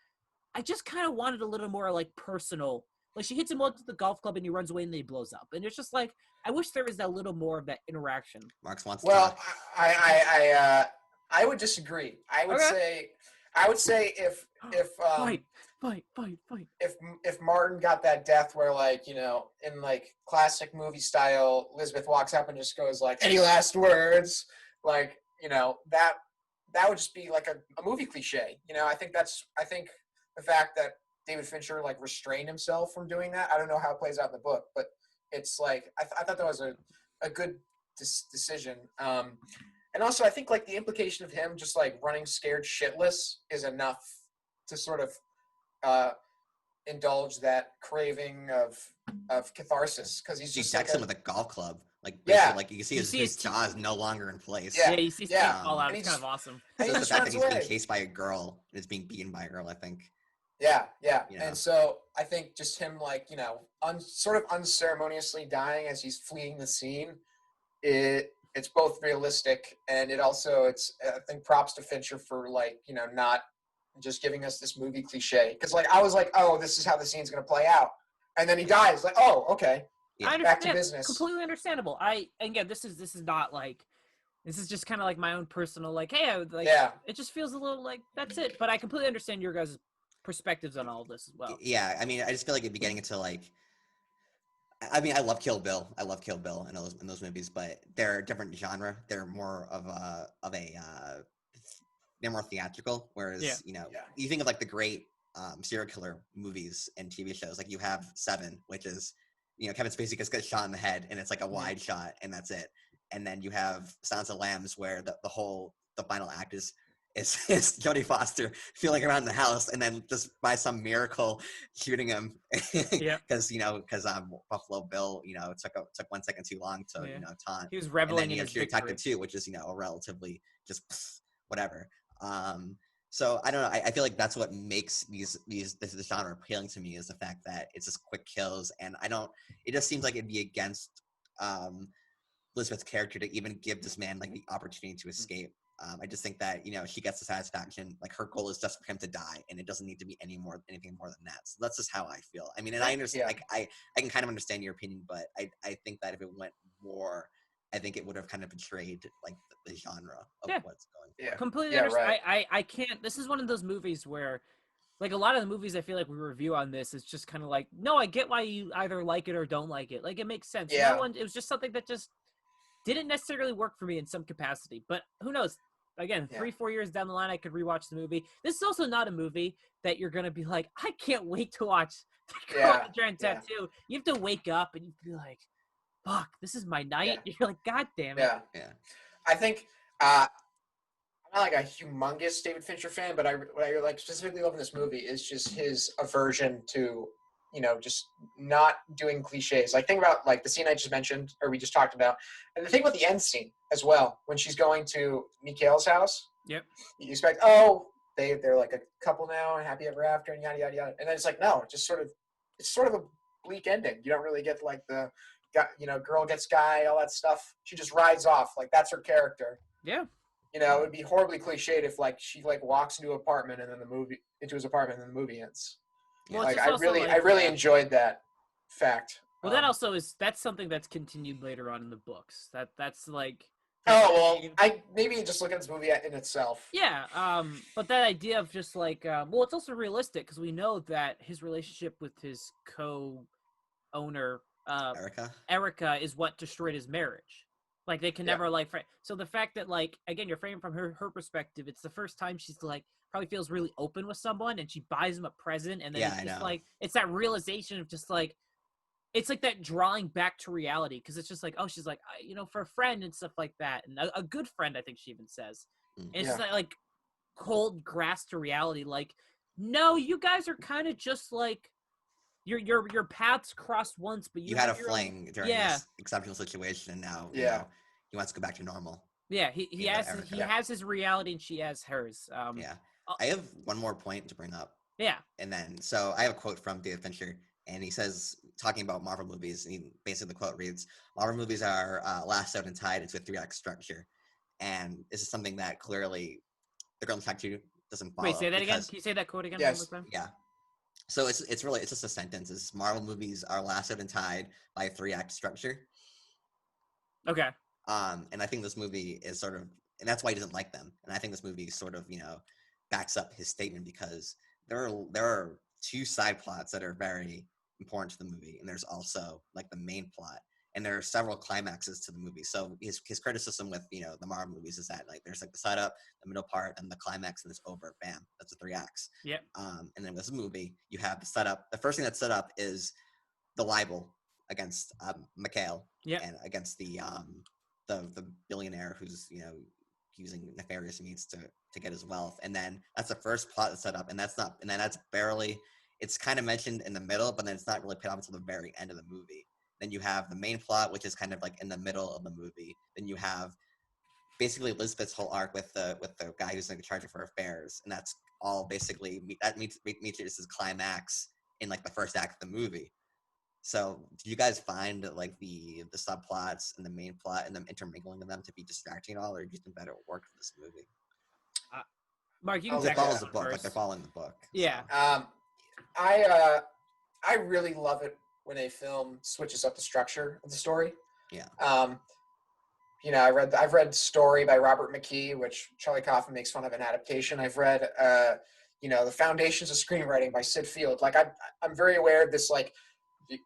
I just kind of wanted a little more like personal. Like, she hits him onto the golf club and he runs away and then he blows up. And it's just like, I wish there was a little more of that interaction. Marx wants to talk. I would disagree. I would say if fight. If Martin got that death where, like, you know, in like classic movie style, Elizabeth walks up and just goes like, any last words? Like, you know, that would just be like a movie cliche. You know, I think the fact that David Fincher like restrained himself from doing that. I don't know how it plays out in the book, but it's like I thought that was a good decision. And also, I think like the implication of him just like running scared shitless is enough to sort of indulge that craving of catharsis, because he's just decks him with a golf club. Like, like you can see his jaw is no longer in place. Yeah, you see his teeth fall out. It's kind of awesome. So the fact that he's being chased by a girl and is being beaten by a girl, I think. Yeah. You know? And so I think just him, like, you know, sort of unceremoniously dying as he's fleeing the scene, it's both realistic and I think props to Fincher for, like, you know, not just giving us this movie cliche. Because, like, I was like, oh, this is how the scene's going to play out. And then he dies. Like, oh, okay. Yeah. Back to business. Completely understandable. This is not like, this is just kind of like my own personal, like, hey, I would like, it just feels a little like, that's it. But I completely understand your guys' perspectives on all of this as well. Yeah, I mean, I just feel like it'd be getting into like, I mean, I love Kill Bill. I love Kill Bill in those movies, but they're a different genre. They're more of a they're more theatrical. Whereas, you know, you think of like the great serial killer movies and TV shows. Like, you have Seven, which is, you know, Kevin Spacey gets shot in the head and it's like a wide shot and that's it. And then you have Silence of the Lambs, where the final act is Jodie Foster feeling around the house and then just by some miracle shooting him. Because Buffalo Bill, you know, it took 1 second too long to you know, taunt. He was reveling in his victory. Detective 2, which is, you know, a relatively just whatever. So I don't know. I feel like that's what makes this genre appealing to me, is the fact that it's just quick kills, and it just seems like it'd be against Elizabeth's character to even give this man like the opportunity to escape. I just think that, you know, she gets the satisfaction. Like, her goal is just for him to die, and it doesn't need to be anything more than that. So that's just how I feel. I mean, and I understand. Like, I can kind of understand your opinion, but I think that if it went more, I think it would have kind of betrayed like the genre of what's going. Yeah, completely understand. Right. I can't. This is one of those movies where, like, a lot of the movies I feel like we review on this is just kind of like, no, I get why you either like it or don't like it. Like, it makes sense. Yeah. It was just something that just didn't necessarily work for me in some capacity, but who knows? Again, 3-4 years down the line, I could rewatch the movie. This is also not a movie that you're going to be like, I can't wait to watch The Girl with the Dragon Tattoo. You have to wake up and you be like, fuck, this is my night. You're like, God damn it. Yeah. I think I'm not like a humongous David Fincher fan, but what I like specifically love in this movie is just his aversion to, you know, just not doing cliches. Like, think about like the scene I just mentioned, or we just talked about, and the thing with the end scene as well, when she's going to Mikhail's house. Yep. You expect, they're like a couple now and happy ever after and yada yada yada, and then it's like, no, it's sort of a bleak ending. You don't really get like the, you know, girl gets guy, all that stuff. She just rides off. Like, that's her character. Yeah. You know, it would be horribly cliched if like she like walks into his apartment and then the movie ends. Well, like, I really enjoyed that fact. Well, that's something that's continued later on in the books. That's like. Maybe just look at this movie in itself. Yeah, but that idea of just like, it's also realistic because we know that his relationship with his co-owner, Erica, is what destroyed his marriage. Like they can never like. So the fact that like again, you're framing from her perspective. It's the first time she's like probably feels really open with someone, and she buys him a present, and then Yeah, it's I just know. like it's that realization of just like it's like that drawing back to reality because it's just like oh she's like for a friend and stuff like that, and a good friend I think she even says, and it's just like cold grass to reality. Like no, you guys are kind of just like your paths crossed once, but You you had have a your own. fling during Yeah. this exceptional situation, and now he wants to go back to normal. Yeah, he has his reality and she has hers. Yeah. I have one more point to bring up. Yeah. And then, so I have a quote from David Fincher, and he says, talking about Marvel movies, and basically the quote reads, Marvel movies are lashed out and tied into a 3-act structure. And this is something that clearly The Girl in Tattoo doesn't follow. Wait, say that again? Can you say that quote again one more time? Yeah. So it's just a sentence. It's Marvel movies are lashed out and tied by a 3-act structure. Okay. And I think this movie is sort of, and that's why he doesn't like them. And I think this movie sort of, backs up his statement because there are 2 side plots that are very important to the movie, and there's also like the main plot, and there are several climaxes to the movie. So his criticism with the Marvel movies is that like there's like the setup, the middle part, and the climax, and it's over. Bam, that's the 3 acts. Yep. And then with this movie, you have the setup. The first thing that's set up is the libel against Mikhail, and against the billionaire who's using nefarious means to get his wealth, and then that's the first plot that's set up, and that's barely. It's kind of mentioned in the middle, but then it's not really paid off until the very end of the movie. Then you have the main plot, which is kind of like in the middle of the movie. Then you have basically Elizabeth's whole arc with the guy who's like in charge of her affairs, and that's all basically that meets his climax in like the first act of the movie. So, do you guys find like the subplots and the main plot and them intermingling of them to be distracting at all, or do you think that it worked for this movie? Mark, you can it follows the book, first. like they're following the book. Yeah. So. I really love it when a film switches up the structure of the story. Yeah. I've read Story by Robert McKee, which Charlie Kaufman makes fun of an adaptation. I've read The Foundations of Screenwriting by Sid Field. Like I'm very aware of this like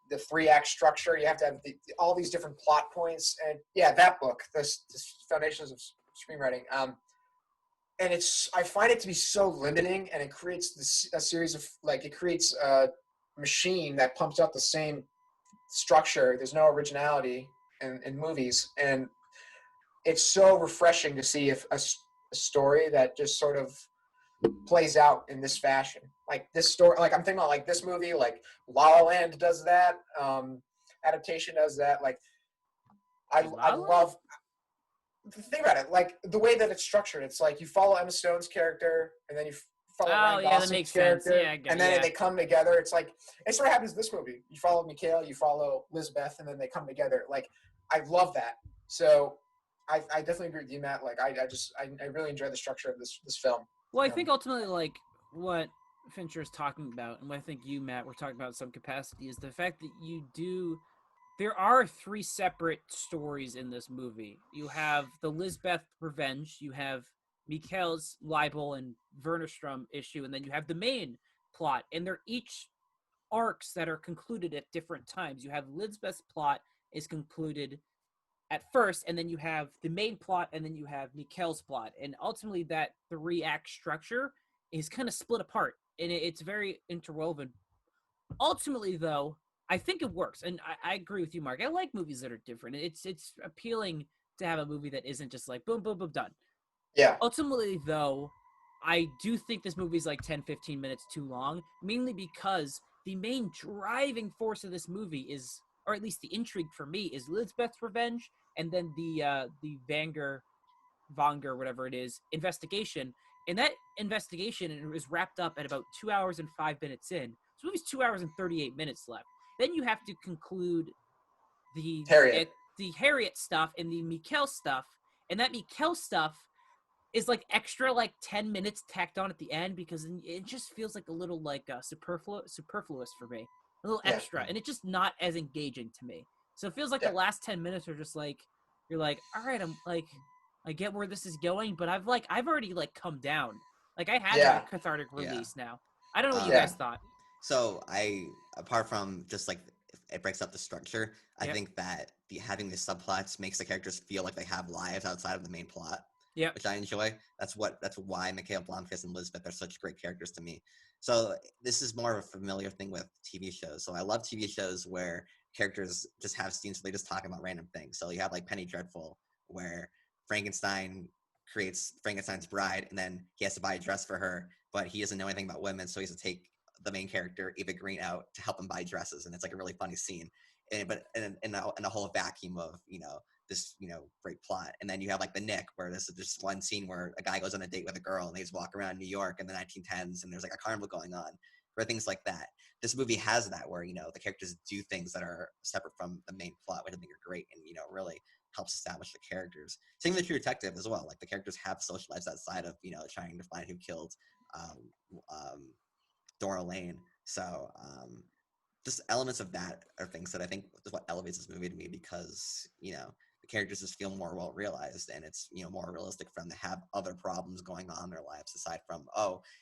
the 3-act structure. You have to have all these different plot points, and that book, this Foundations of Screenwriting. And I find it to be so limiting, and it creates a series of it creates a machine that pumps out the same structure. There's no originality in movies, and it's so refreshing to see a story that just sort of plays out in this fashion. Like this story, like I'm thinking about like this movie, like La La Land does that. Adaptation does that. Like I love. Think about it, like the way that it's structured. It's like you follow Emma Stone's character, and then you follow Ryan Gosling's character, and then they come together. It's like it sort of happens in this movie. You follow Mikhail, you follow Lisbeth, and then they come together. Like I love that. So I definitely agree with you, Matt. Like I really enjoy the structure of this film. Well, I think ultimately, like what Fincher is talking about, and what I think you, Matt, were talking about in some capacity, is the fact that there are 3 separate stories in this movie. You have the Lisbeth revenge, you have Mikhail's libel and Wernerstrom issue, and then you have the main plot, and they're each arcs that are concluded at different times. You have Lisbeth's plot is concluded at first, and then you have the main plot, and then you have Mikhail's plot, and ultimately that 3-act structure is kind of split apart, and it's very interwoven. Ultimately, though, I think it works, and I agree with you, Mark. I like movies that are different. It's appealing to have a movie that isn't just like boom, boom, boom, done. Yeah. Ultimately, though, I do think this movie's like 10, 15 minutes too long, mainly because the main driving force of this movie is, or at least the intrigue for me, is Lisbeth's revenge, and then the Vanger, whatever it is, investigation. And that investigation is wrapped up at about 2 hours and 5 minutes in. So the movie's 2 hours and 38 minutes left. Then you have to conclude the Harriet stuff and the Mikhail stuff, and that Mikhail stuff is like extra like 10 minutes tacked on at the end because it just feels like a little like superfluous for me, a little extra, and it's just not as engaging to me. So it feels like the last 10 minutes are just like you're like, all right, I'm like, I get where this is going, but I've already like come down. Like I had like a cathartic release now. I don't know what you guys thought. So apart from just like it breaks up the structure. I think that having these subplots makes the characters feel like they have lives outside of the main plot. Yeah. Which I enjoy. That's why Mikhail Blomkvist and Elizabeth are such great characters to me. So this is more of a familiar thing with TV shows. So I love TV shows where characters just have scenes where they just talk about random things. So you have like Penny Dreadful, where Frankenstein creates Frankenstein's bride, and then he has to buy a dress for her, but he doesn't know anything about women, so he has to take the main character Eva Green out to help him buy dresses, and it's like a really funny scene. But in the whole vacuum of this great plot, and then you have like the Nick, where this is just one scene where a guy goes on a date with a girl and they just walk around New York in the 1910s, and there's like a carnival going on, or things like that. This movie has that where the characters do things that are separate from the main plot, which I think are great, and really helps establish the characters. Same with True Detective as well. Like the characters have social lives outside of trying to find who killed Dora Lane. So just elements of that are things that I think is what elevates this movie to me, because the characters just feel more well realized, and it's more realistic for them to have other problems going on in their lives aside from,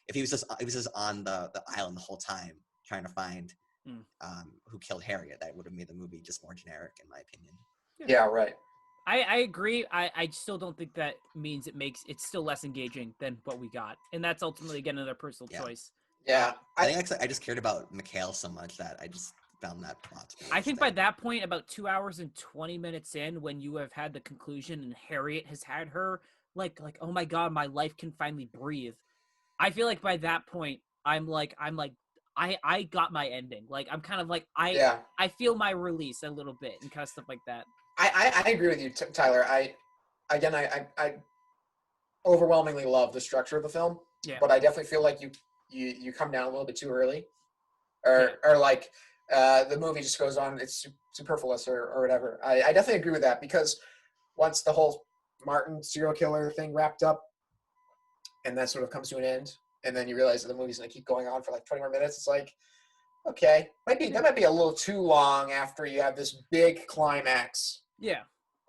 if he was just on the island the whole time trying to find who killed Harriet, that would have made the movie just more generic, in my opinion. Yeah, right. I agree. I still don't think that means it's still less engaging than what we got, and that's ultimately again another personal choice. Yeah, I think I just cared about Mikhail so much that I just found that plot to be I think by that point, about 2 hours and 20 minutes in, when you have had the conclusion and Harriet has had her, like oh my god, my life can finally breathe. I feel like by that point, I got my ending. Like I'm kind of like I feel my release a little bit and kind of stuff like that. I agree with you, Tyler. I overwhelmingly love the structure of the film, but I definitely feel like you come down a little bit too early, or like the movie just goes on, it's superfluous or whatever. I definitely agree with that, because once the whole Martin serial killer thing wrapped up, and that sort of comes to an end, and then you realize that the movie's going to keep going on for like 20 more minutes, it's like, okay, that might be a little too long after you have this big climax. Yeah.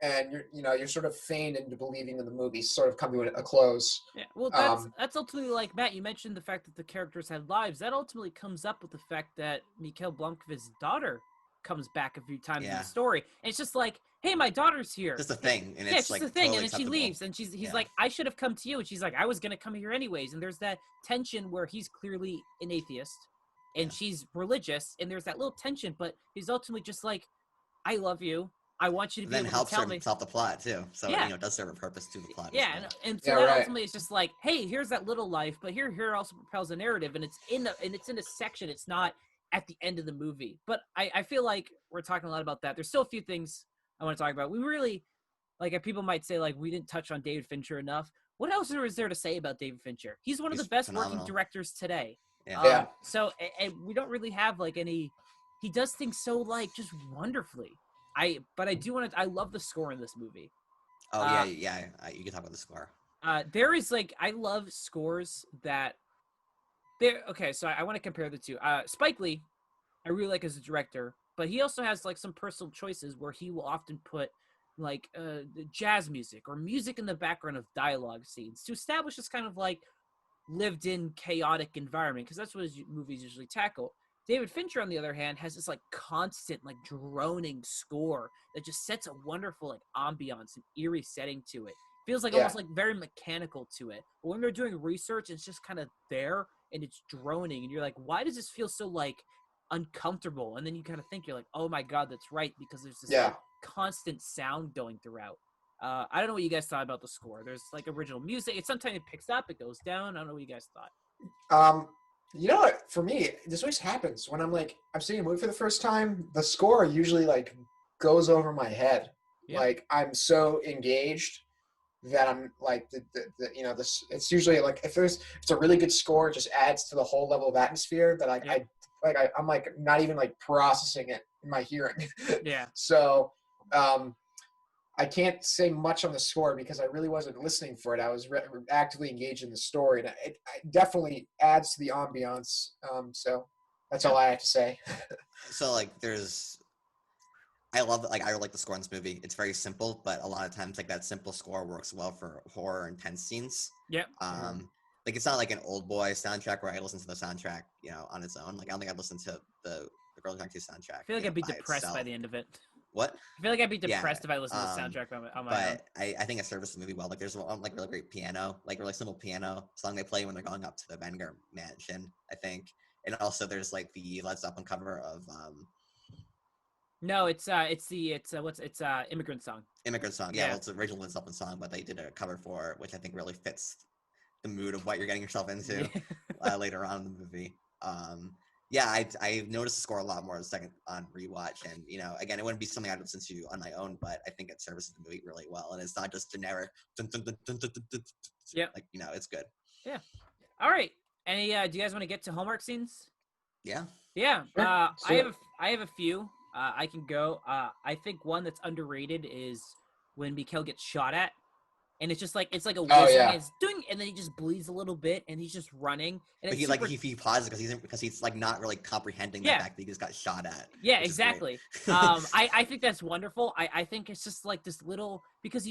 And you're sort of feigned into believing in the movie sort of come to a close. Yeah, well, that's ultimately, like Matt, you mentioned the fact that the characters had lives. That ultimately comes up with the fact that Mikhail Blomkvist's daughter comes back a few times in the story, and it's just like, hey, my daughter's here. Just a thing, and it's just like a thing, totally and then she leaves, and he's like, I should have come to you, and she's like, I was gonna come here anyways. And there's that tension where he's clearly an atheist, and she's religious, and there's that little tension, but he's ultimately just like, I love you. I want you to be able to tell me. Then helps solve the plot too, so it does serve a purpose to the plot. Yeah, as well. and so that ultimately is just like, hey, here's that little life, but here also propels the narrative, and it's in a section. It's not at the end of the movie. But I feel like we're talking a lot about that. There's still a few things I want to talk about. We really, like, people might say, like, we didn't touch on David Fincher enough. What else is there to say about David Fincher? He's one of the best working directors today. Yeah. So and we don't really have like any. He does things so like just wonderfully. But I do want to. I love the score in this movie. Oh yeah. You can talk about the score. There is like, I love scores that. There. Okay, so I want to compare the two. Spike Lee, I really like as a director, but he also has like some personal choices where he will often put like jazz music or music in the background of dialogue scenes to establish this kind of like lived-in chaotic environment, because that's what his movies usually tackle. David Fincher, on the other hand, has this like constant like droning score that just sets a wonderful like ambiance and eerie setting to it. Feels like almost like very mechanical to it. But when they're doing research, it's just kind of there and it's droning, and you're like, why does this feel so like uncomfortable? And then you kind of think, you're like, oh my god, that's right, because there's this like, constant sound going throughout. I don't know what you guys thought about the score. There's like original music. Sometimes it picks up, it goes down. I don't know what you guys thought. You know what? For me, this always happens when I'm seeing a movie for the first time. The score usually like goes over my head. Yeah. Like I'm so engaged that I'm like this. It's usually like if it's a really good score, it just adds to the whole level of atmosphere that I'm like not even like processing it in my hearing. Yeah. So I can't say much on the score because I really wasn't listening for it. I was actively engaged in the story, and it definitely adds to the ambiance. So that's all I have to say. So like, I like the score in this movie. It's very simple, but a lot of times like that simple score works well for horror intense scenes. Yeah. Like it's not like an Old Boy soundtrack where I listen to the soundtrack, on its own. Like I don't think I'd listen to the really like the soundtrack. I feel like I'd be by depressed by itself. the end of it. What? I feel like I'd be Yeah, depressed if I listened to the soundtrack on my own. But I think it serves the movie well. Like there's one like really great piano, like really simple piano song they play when they're going up to the Vanguard mansion, I think. And also there's like the Led Zeppelin cover of No, it's Immigrant Song. Immigrant Song. Yeah, Yeah. well, it's the original Led Zeppelin song, but they did a cover for it, which I think really fits the mood of what you're getting yourself into later on in the movie. Yeah, I noticed the score a lot more the second on rewatch, and again, it wouldn't be something I'd listen to on my own, but I think it services the movie really well, and it's not just generic. Yeah, like it's good. Yeah. All right. Any? Do you guys want to get to homework scenes? Yeah. Yeah. Sure. I have a few. I can go. I think one that's underrated is when Mikhail gets shot at. And it's just like a whizzing, and it's doing, and then he just bleeds a little bit, and he's just running. And but he pauses because he's like not really comprehending the fact that he just got shot at. Yeah, exactly. I think that's wonderful. I think it's just like this little, because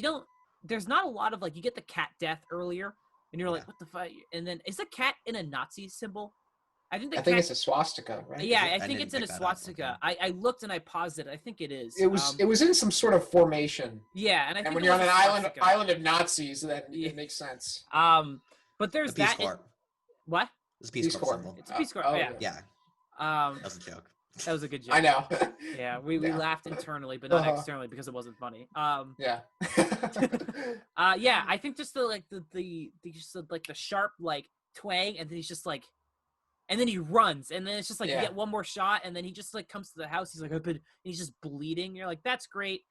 there's not a lot of like, you get the cat death earlier, and you're like, what the fuck? And then is the cat in a Nazi symbol? I think it's a swastika, right? Yeah, I think it's in a swastika. I looked and I paused it. I think it is. It was in some sort of formation. Yeah, and I think when you're on an island of Nazis, then it makes sense. But there's the Peace Corps. What? It's a Peace Corps symbol. It's a Peace Corps. Yeah. That was a joke. That was a good joke. I know. Yeah, we laughed internally, but not externally because it wasn't funny. Yeah. Yeah, I think just the sharp like twang, and then he's just like, and then he runs, and then it's just like you get one more shot, and then he just like comes to the house. He's like, he's just bleeding. You're like, that's great.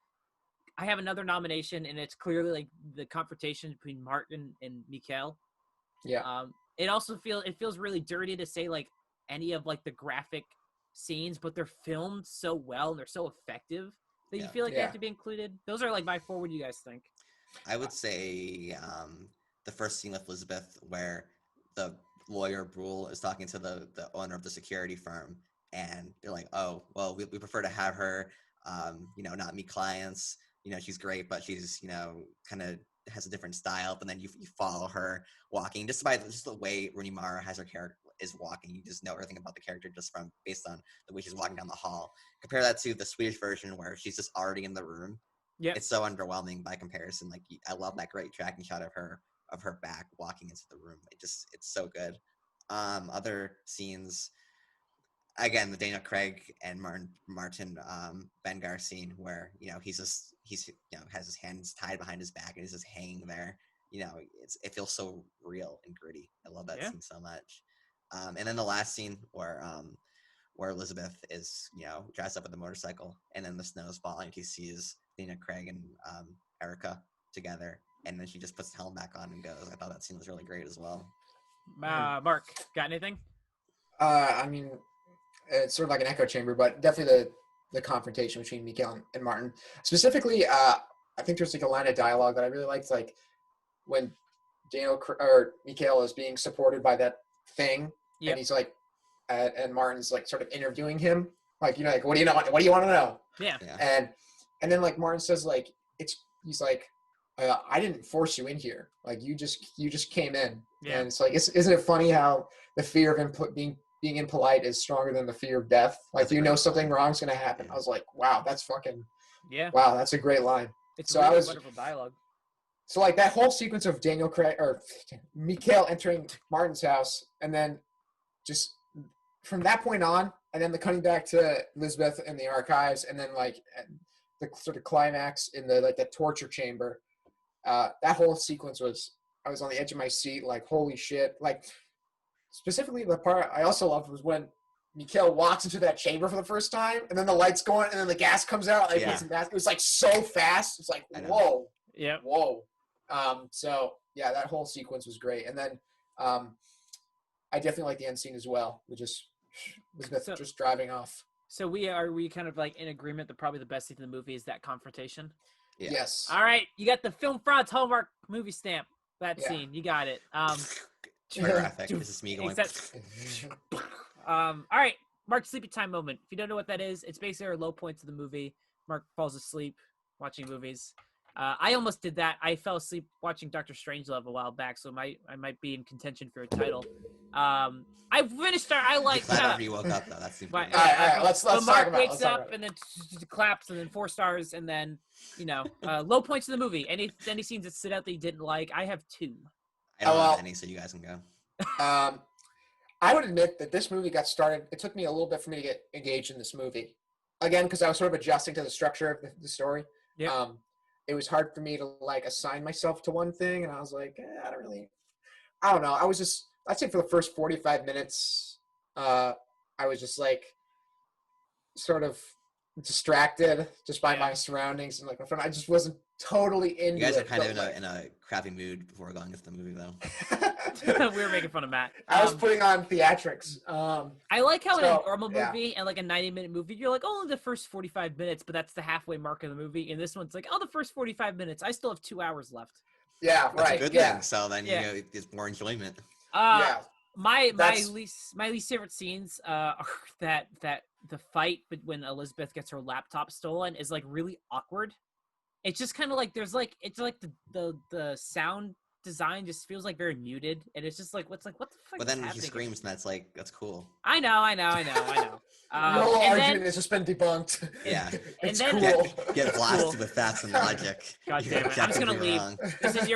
I have another nomination, and it's clearly like the confrontation between Martin and Mikhail. Yeah. It also feels really dirty to say like any of like the graphic scenes, but they're filmed so well and they're so effective that you feel like they have to be included. Those are like my four. What do you guys think? I would say the first scene with Elizabeth where the lawyer Brule is talking to the owner of the security firm, and they're like, oh, well, we prefer to have her, not meet clients. She's great, but she's, kind of has a different style. But then you follow her walking just by just the way Rooney Mara has her character is walking. You just know everything about the character just based on the way she's walking down the hall. Compare that to the Swedish version where she's just already in the room. Yeah, it's so underwhelming by comparison. Like, I love that great tracking shot of her back walking into the room. It's so good. Other scenes, again, the Daniel Craig and Martin Bengar scene where he's has his hands tied behind his back and he's just hanging there. It feels so real and gritty. I love that scene so much. And then the last scene where Elizabeth is dressed up with a motorcycle, and then the snow is falling. She sees Daniel Craig and Erica together, and then she just puts the helmet back on and goes. I thought that scene was really great as well. Mark, got anything? I mean, it's sort of like an echo chamber, but definitely the confrontation between Mikhail and Martin. Specifically, I think there's like a line of dialogue that I really liked, like when Mikhail is being supported by that thing, and he's like, and Martin's like sort of interviewing him, like, like, what do you know? What do you want to know? Yeah. And then like Martin says, like, he's like, I didn't force you in here. Like, you just came in. Yeah. And it's like, isn't it funny how the fear of being impolite is stronger than the fear of death? Like, something wrong's going to happen. I was like, wow, that's fucking, wow, that's a great line. It's really wonderful dialogue. So like that whole sequence of Daniel Craig or Mikhail entering Martin's house, and then just from that point on, and then the cutting back to Elizabeth in the archives, and then like the sort of climax in the torture chamber. That whole sequence I was on the edge of my seat, like, holy shit. Like, specifically the part I also loved was when Mikhail walks into that chamber for the first time, and then the lights go on, and then the gas comes out. Like, it was like so fast. It's like, whoa. Yeah. Whoa. So yeah, that whole sequence was great. And then I definitely like the end scene as well, which is Elizabeth just driving off. So we kind of like in agreement that probably the best scene in the movie is that confrontation? Yeah. Yes. All right, you got the Film Frauds homework movie stamp. That scene, you got it. Graphic. This is me going. All right, Mark's sleepy time moment. If you don't know what that is, it's basically our low points of the movie. Mark falls asleep watching movies. I almost did that. I fell asleep watching Dr. Strangelove a while back, so I might be in contention for a title. I finished. I like. Glad after you woke up though. That's super. All right. Let's so talk Mark about it. wakes up and then claps and then 4 stars and then low points of the movie. Any scenes that stood out that you didn't like? I have 2. I don't have any, so you guys can go. I would admit that this movie got started. It took me a little bit for me to get engaged in this movie. Again, because I was sort of adjusting to the structure of the story. Yeah. It was hard for me to like assign myself to one thing, and I was like, I don't know. I'd say for the first 45 minutes, I was just like sort of distracted just by my surroundings and like my friend. I just wasn't totally into it. You guys are kind of in a crappy mood before going into the movie, though. We were making fun of Matt. I was putting on theatrics. I like how in a normal movie and like a 90-minute movie, you're like, only the first 45 minutes, but that's the halfway mark of the movie. And this one's like, the first 45 minutes. I still have 2 hours left. Yeah, That's right. a good thing. So then it's more enjoyment. My least favorite scenes are that the fight when Elizabeth gets her laptop stolen is like really awkward. It's just kind of like it's like the sound design just feels like very muted, and it's just like what the fuck? But then he screams, and that's cool. I know. The whole argument has just been debunked. Yeah, it's and cool. Get blasted with facts and logic. God damn it! I'm just gonna leave. This is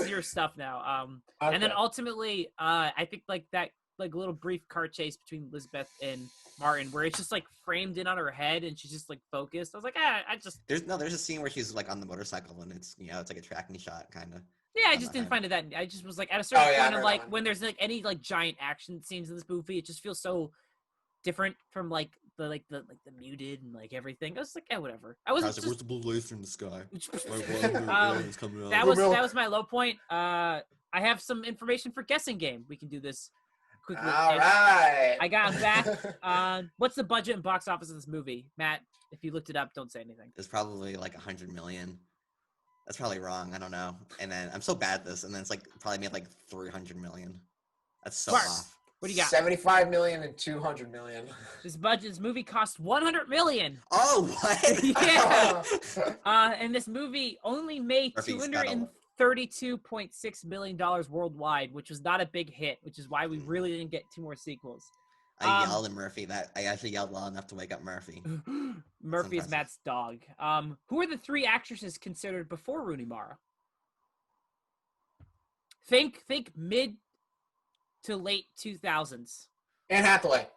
your stuff now. Okay. And then ultimately, I think like that little brief car chase between Elizabeth and Martin, where it's just like framed in on her head and she's just like focused. I was like, there's a scene where she's like on the motorcycle and it's it's like a tracking shot kind of. Yeah, I just didn't find it that. I just was like at a certain point of like when there's like any like giant action scenes in this movie, it just feels so different from like the muted and like everything. I was like, whatever. I wasn't. Where's the blue laser in the sky? That was my low point. I have some information for guessing game. We can do this quickly. All right. I got back. What's the budget and box office of this movie, Matt? If you looked it up, don't say anything. It's probably like 100 million. That's probably wrong. I don't know. And then I'm so bad at this. And then it's like probably made like 300 million. That's so off. What do you got? 75 million and 200 million. This movie cost 100 million. Oh, what? Yeah. And this movie only made $232.6 million worldwide, which was not a big hit, which is why we really didn't get 2 more sequels. I yelled at Murphy. I actually yelled loud enough to wake up Murphy. Murphy is Matt's dog. Who are the 3 actresses considered before Rooney Mara? Think mid to late 2000s. Anne Hathaway.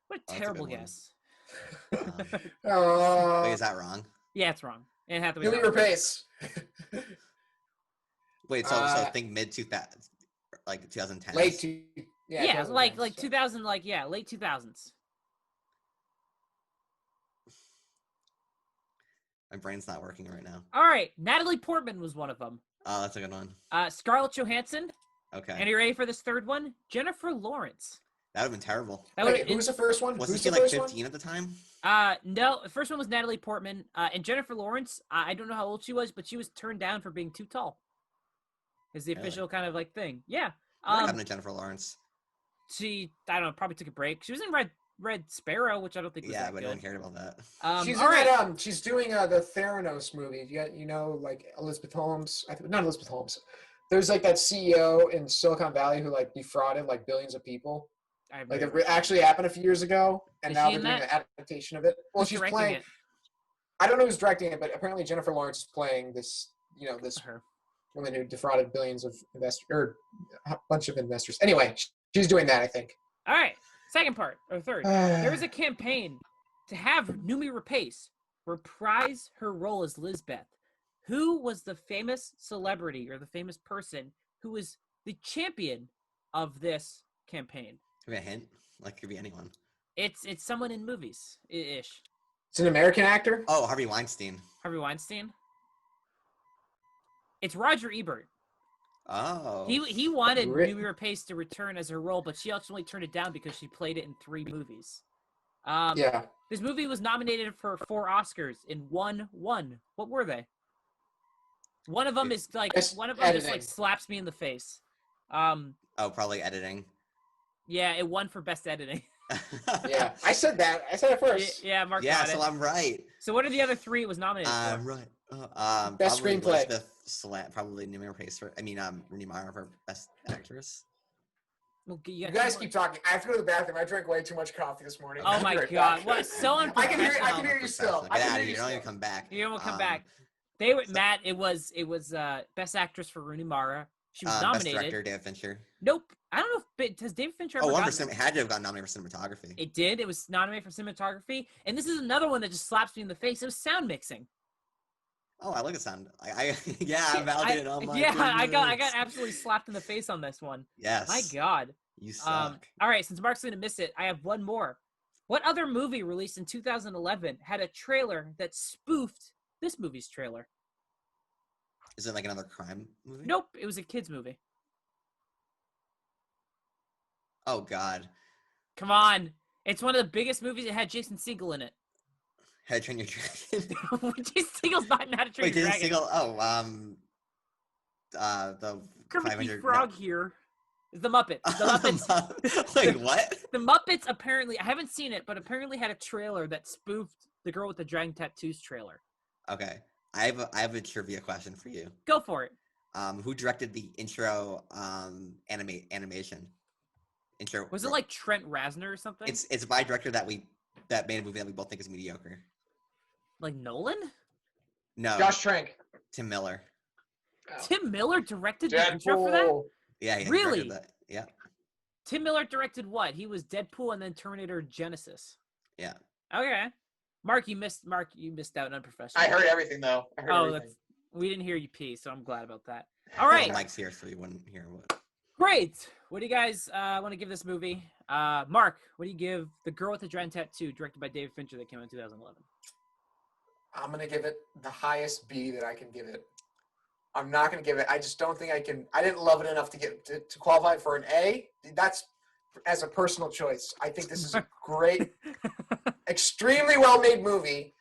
What a terrible guess. Wait, is that wrong? Yeah, it's wrong. Anne Hathaway. Julie Rapace. Wait, so think mid 2000s, like 2010. Yeah, like 2000, late 2000s. My brain's not working right now. All right, Natalie Portman was one of them. Oh, that's a good one. Scarlett Johansson. Okay. And are you ready for this third one? Jennifer Lawrence. That would have been terrible. Wait, who was the first one? Wasn't she like 15 at the time? No, the first one was Natalie Portman. And Jennifer Lawrence, I don't know how old she was, but she was turned down for being too tall. Is the official kind of like thing. Yeah. What happened to Jennifer Lawrence? She, I don't know, probably took a break. She was in Red Sparrow, which I don't think was that but good. no one cared about that. She's in that, she's doing the Theranos movie. You know, like Elizabeth Holmes. Not Elizabeth Holmes. There's like that CEO in Silicon Valley who like defrauded like billions of people. Like it actually happened a few years ago, and now they're doing an adaptation of it. Well, she's playing it. I don't know who's directing it, but apparently Jennifer Lawrence is playing this. This woman who defrauded billions of investors or a bunch of investors. Anyway, she's doing that, I think. All right, second part or third. There was a campaign to have Noomi Rapace reprise her role as Lisbeth. Who was the famous celebrity or the famous person who was the champion of this campaign? Give me a hint. Like, could be anyone. It's someone in movies ish. It's an American actor. Oh, Harvey Weinstein. Harvey Weinstein. It's Roger Ebert. Oh. He wanted Noomi Rapace to return as her role, but she ultimately turned it down because she played it in 3 movies. Yeah. This movie was nominated for 4 Oscars and won 1. What were they? One of them is like just like slaps me in the face. Probably editing. Yeah, it won for best editing. Yeah, I said that. I said it first. Yeah, Mark. Yeah, got so it. I'm right. So what are the other 3 it was nominated for? I'm right. Best probably screenplay. Elizabeth probably Noomi Rapace Rooney Mara for best actress. Well, You guys keep talking. I have to go to the bathroom. I drank way too much coffee this morning. Oh my god! What? So unprofessional. I can hear you still. Get out of here! You don't even come back. You won't come back. They were Matt. It was Best Actress for Rooney Mara. She was nominated. Best Director, David Fincher. Nope. I don't know if has David Fincher ever it had to have gotten nominated for cinematography. It did. It was nominated for cinematography, and this is another one that just slaps me in the face. It was sound mixing. Oh, I look at sound. I validated all my. Yeah, I got absolutely slapped in the face on this one. Yes. My God. You suck. All right, since Mark's gonna miss it, I have one more. What other movie released in 2011 had a trailer that spoofed this movie's trailer? Is it like another crime movie? Nope, it was a kids movie. Oh God. Come on, it's one of the biggest movies. It had Jason Segel in it. How to Train Your Dragon. Jason Segel's not in How to Train Your Dragon. Jason Segel. The Kermit the Frog here. The Muppets. The Muppets. Wait, what? The Muppets apparently, I haven't seen it, but apparently had a trailer that spoofed the Girl with the Dragon Tattoos trailer. Okay, I have a trivia question for you. Go for it. Who directed the intro animation? Intro. Was it like Trent Reznor or something? It's by a director that made a movie that we both think is mediocre. Like Nolan? No. Josh Trank. Tim Miller. Oh. Tim Miller directed the intro for that? Yeah, he really? Directed that. Yeah. Tim Miller directed what? He was Deadpool and then Terminator Genesis. Yeah. Okay. Mark, you missed out on Unprofessional. I heard everything though. We didn't hear you pee, so I'm glad about that. All right. Mike's here, so you wouldn't hear what. Great. What do you guys want to give this movie? Mark, what do you give The Girl with the Dragon Tattoo, directed by David Fincher, that came out in 2011? I'm going to give it the highest B that I can give it. I'm not going to give it. I just don't think I can. I didn't love it enough to qualify for an A. That's as a personal choice. I think this is a great, extremely well-made movie.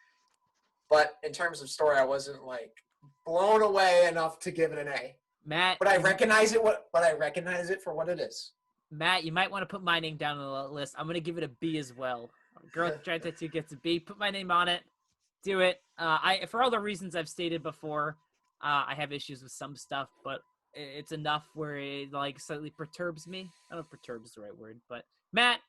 But in terms of story, I wasn't like blown away enough to give it an A. Matt, but I recognize it. But I recognize it for what it is. Matt, you might want to put my name down on the list. I'm going to give it a B as well. Girl with the Dragon Tattoo gets a B. Put my name on it. Do it. For all the reasons I've stated before, I have issues with some stuff, but it's enough where it like slightly perturbs me. I don't know if perturbs is the right word, but Matt,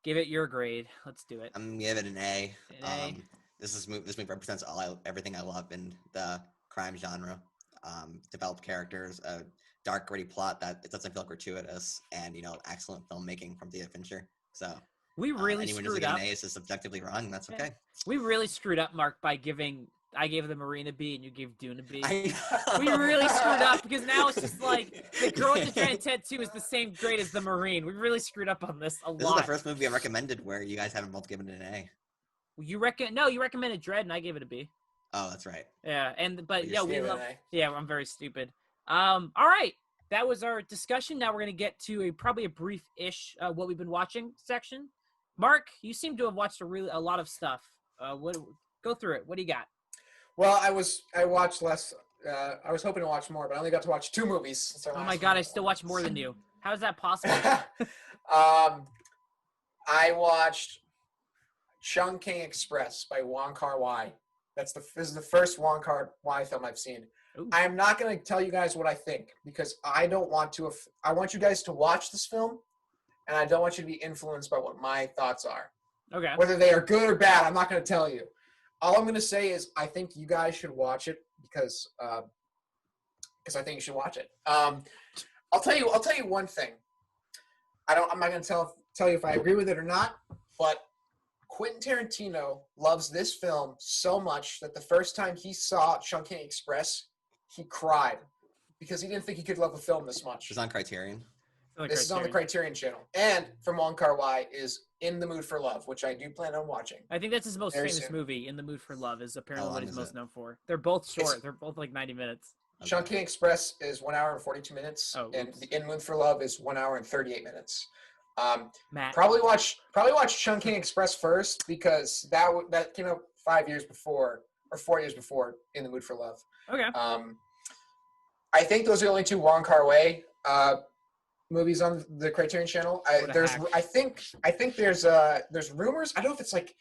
give it your grade. Let's do it. I'm gonna give it an A. An A. This movie represents everything I love in the crime genre. Developed characters, a dark, gritty plot that it doesn't feel gratuitous, and excellent filmmaking from David Fincher. So we really anyone screwed who's up. An A is just objectively wrong. And that's okay. We really screwed up, Mark, by I gave the Marine a B and you gave Dune a B. We really screwed up because now it's just like The Girl with the Dragon Tattoo is the same grade as the Marine. We really screwed up on this a lot. This is the first movie I recommended where you guys haven't both given it an A. You recommended Dread and I gave it a B. Oh, that's right. Yeah, I'm very stupid. All right, that was our discussion. Now we're gonna get to probably a brief-ish what we've been watching section. Mark, you seem to have watched a lot of stuff. Go through it. What do you got? Well, I watched less. I was hoping to watch more, but I only got to watch 2 movies. Oh my God, I still watch more than you. How is that possible? I watched Chungking Express by Wong Kar-wai. This is the first Wong Kar-wai film I've seen. Ooh. I am not going to tell you guys what I think because I don't want to. I want you guys to watch this film, and I don't want you to be influenced by what my thoughts are. Okay. Whether they are good or bad, I'm not going to tell you. All I'm going to say is I think you guys should watch it because I think you should watch it. I'll tell you one thing. I'm not going to tell you if I agree with it or not, but Quentin Tarantino loves this film so much that the first time he saw Chungking Express, he cried because he didn't think he could love a film this much. It's on Criterion. This is on the Criterion channel. And from Wong Kar-wai is In the Mood for Love, which I do plan on watching. I think that's his most famous movie. In the Mood for Love is apparently what he's most known for. They're both short. They're both like 90 minutes. Okay. Chungking Express is 1 hour and 42 minutes. And the In the Mood for Love is 1 hour and 38 minutes. Matt. Probably watch Chungking Express first because that came out 5 years before or 4 years before In the Mood for Love. Okay. I think those are the only 2 Wong Kar-wai movies on the Criterion channel. I think there's rumors. I don't know if it's like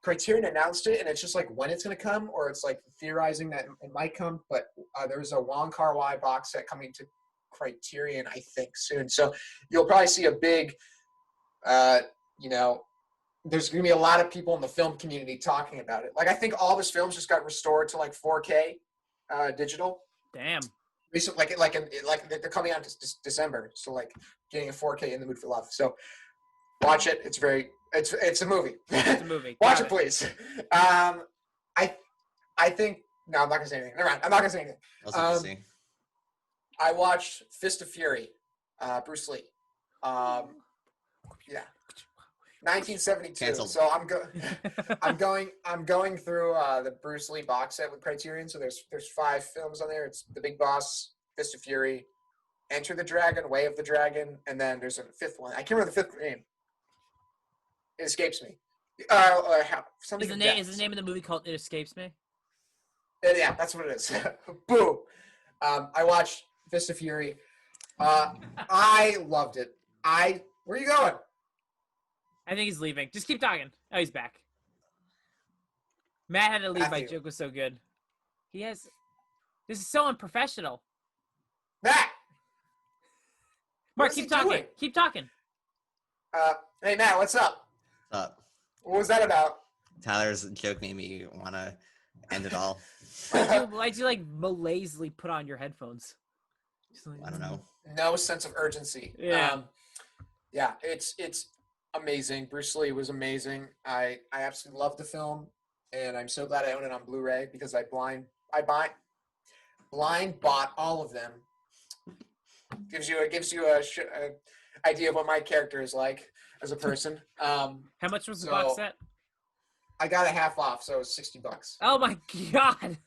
Criterion announced it and it's just like when it's going to come or it's like theorizing that it might come. But there's a Wong Kar-wai box set coming to Criterion, I think, soon. So you'll probably see a big, you know, there's going to be a lot of people in the film community talking about it. Like, I think all of his films just got restored to like 4K digital. Damn. Recently, like they're coming out December. So like getting a 4K In the Mood for Love. So watch it. It's a movie. It's a movie. Watch it, please. I think, no, I'm not going to say anything. Never mind. I'm not going to say anything. I watched Fist of Fury, Bruce Lee. Yeah. 1972. Canceled. So I'm going through the Bruce Lee box set with Criterion. So there's 5 films on there. It's The Big Boss, Fist of Fury, Enter the Dragon, Way of the Dragon, and then there's a 5th one. I can't remember the 5th name. It escapes me. Something. Is the name of the movie called It Escapes Me? Yeah, that's what it is. Boom. I watched Fist of Fury. I loved it. Where are you going? I think he's leaving. Just keep talking. Oh, he's back. Matt had to leave. Matthew. My joke was so good. This is so unprofessional. Matt! Mark, What is keep he talking. doing? Keep talking. Hey, Matt, what's up? What's up? What was that about? Tyler's joke made me want to end it all. Why'd you like malasely put on your headphones? I don't know. No sense of urgency. Yeah. Yeah, it's amazing. Bruce Lee was amazing. I absolutely loved the film, and I'm so glad I own it on Blu-ray because I blind bought all of them. Gives you a idea of what my character is like as a person. How much was the box set? I got a half off, so it was $60. Oh my god!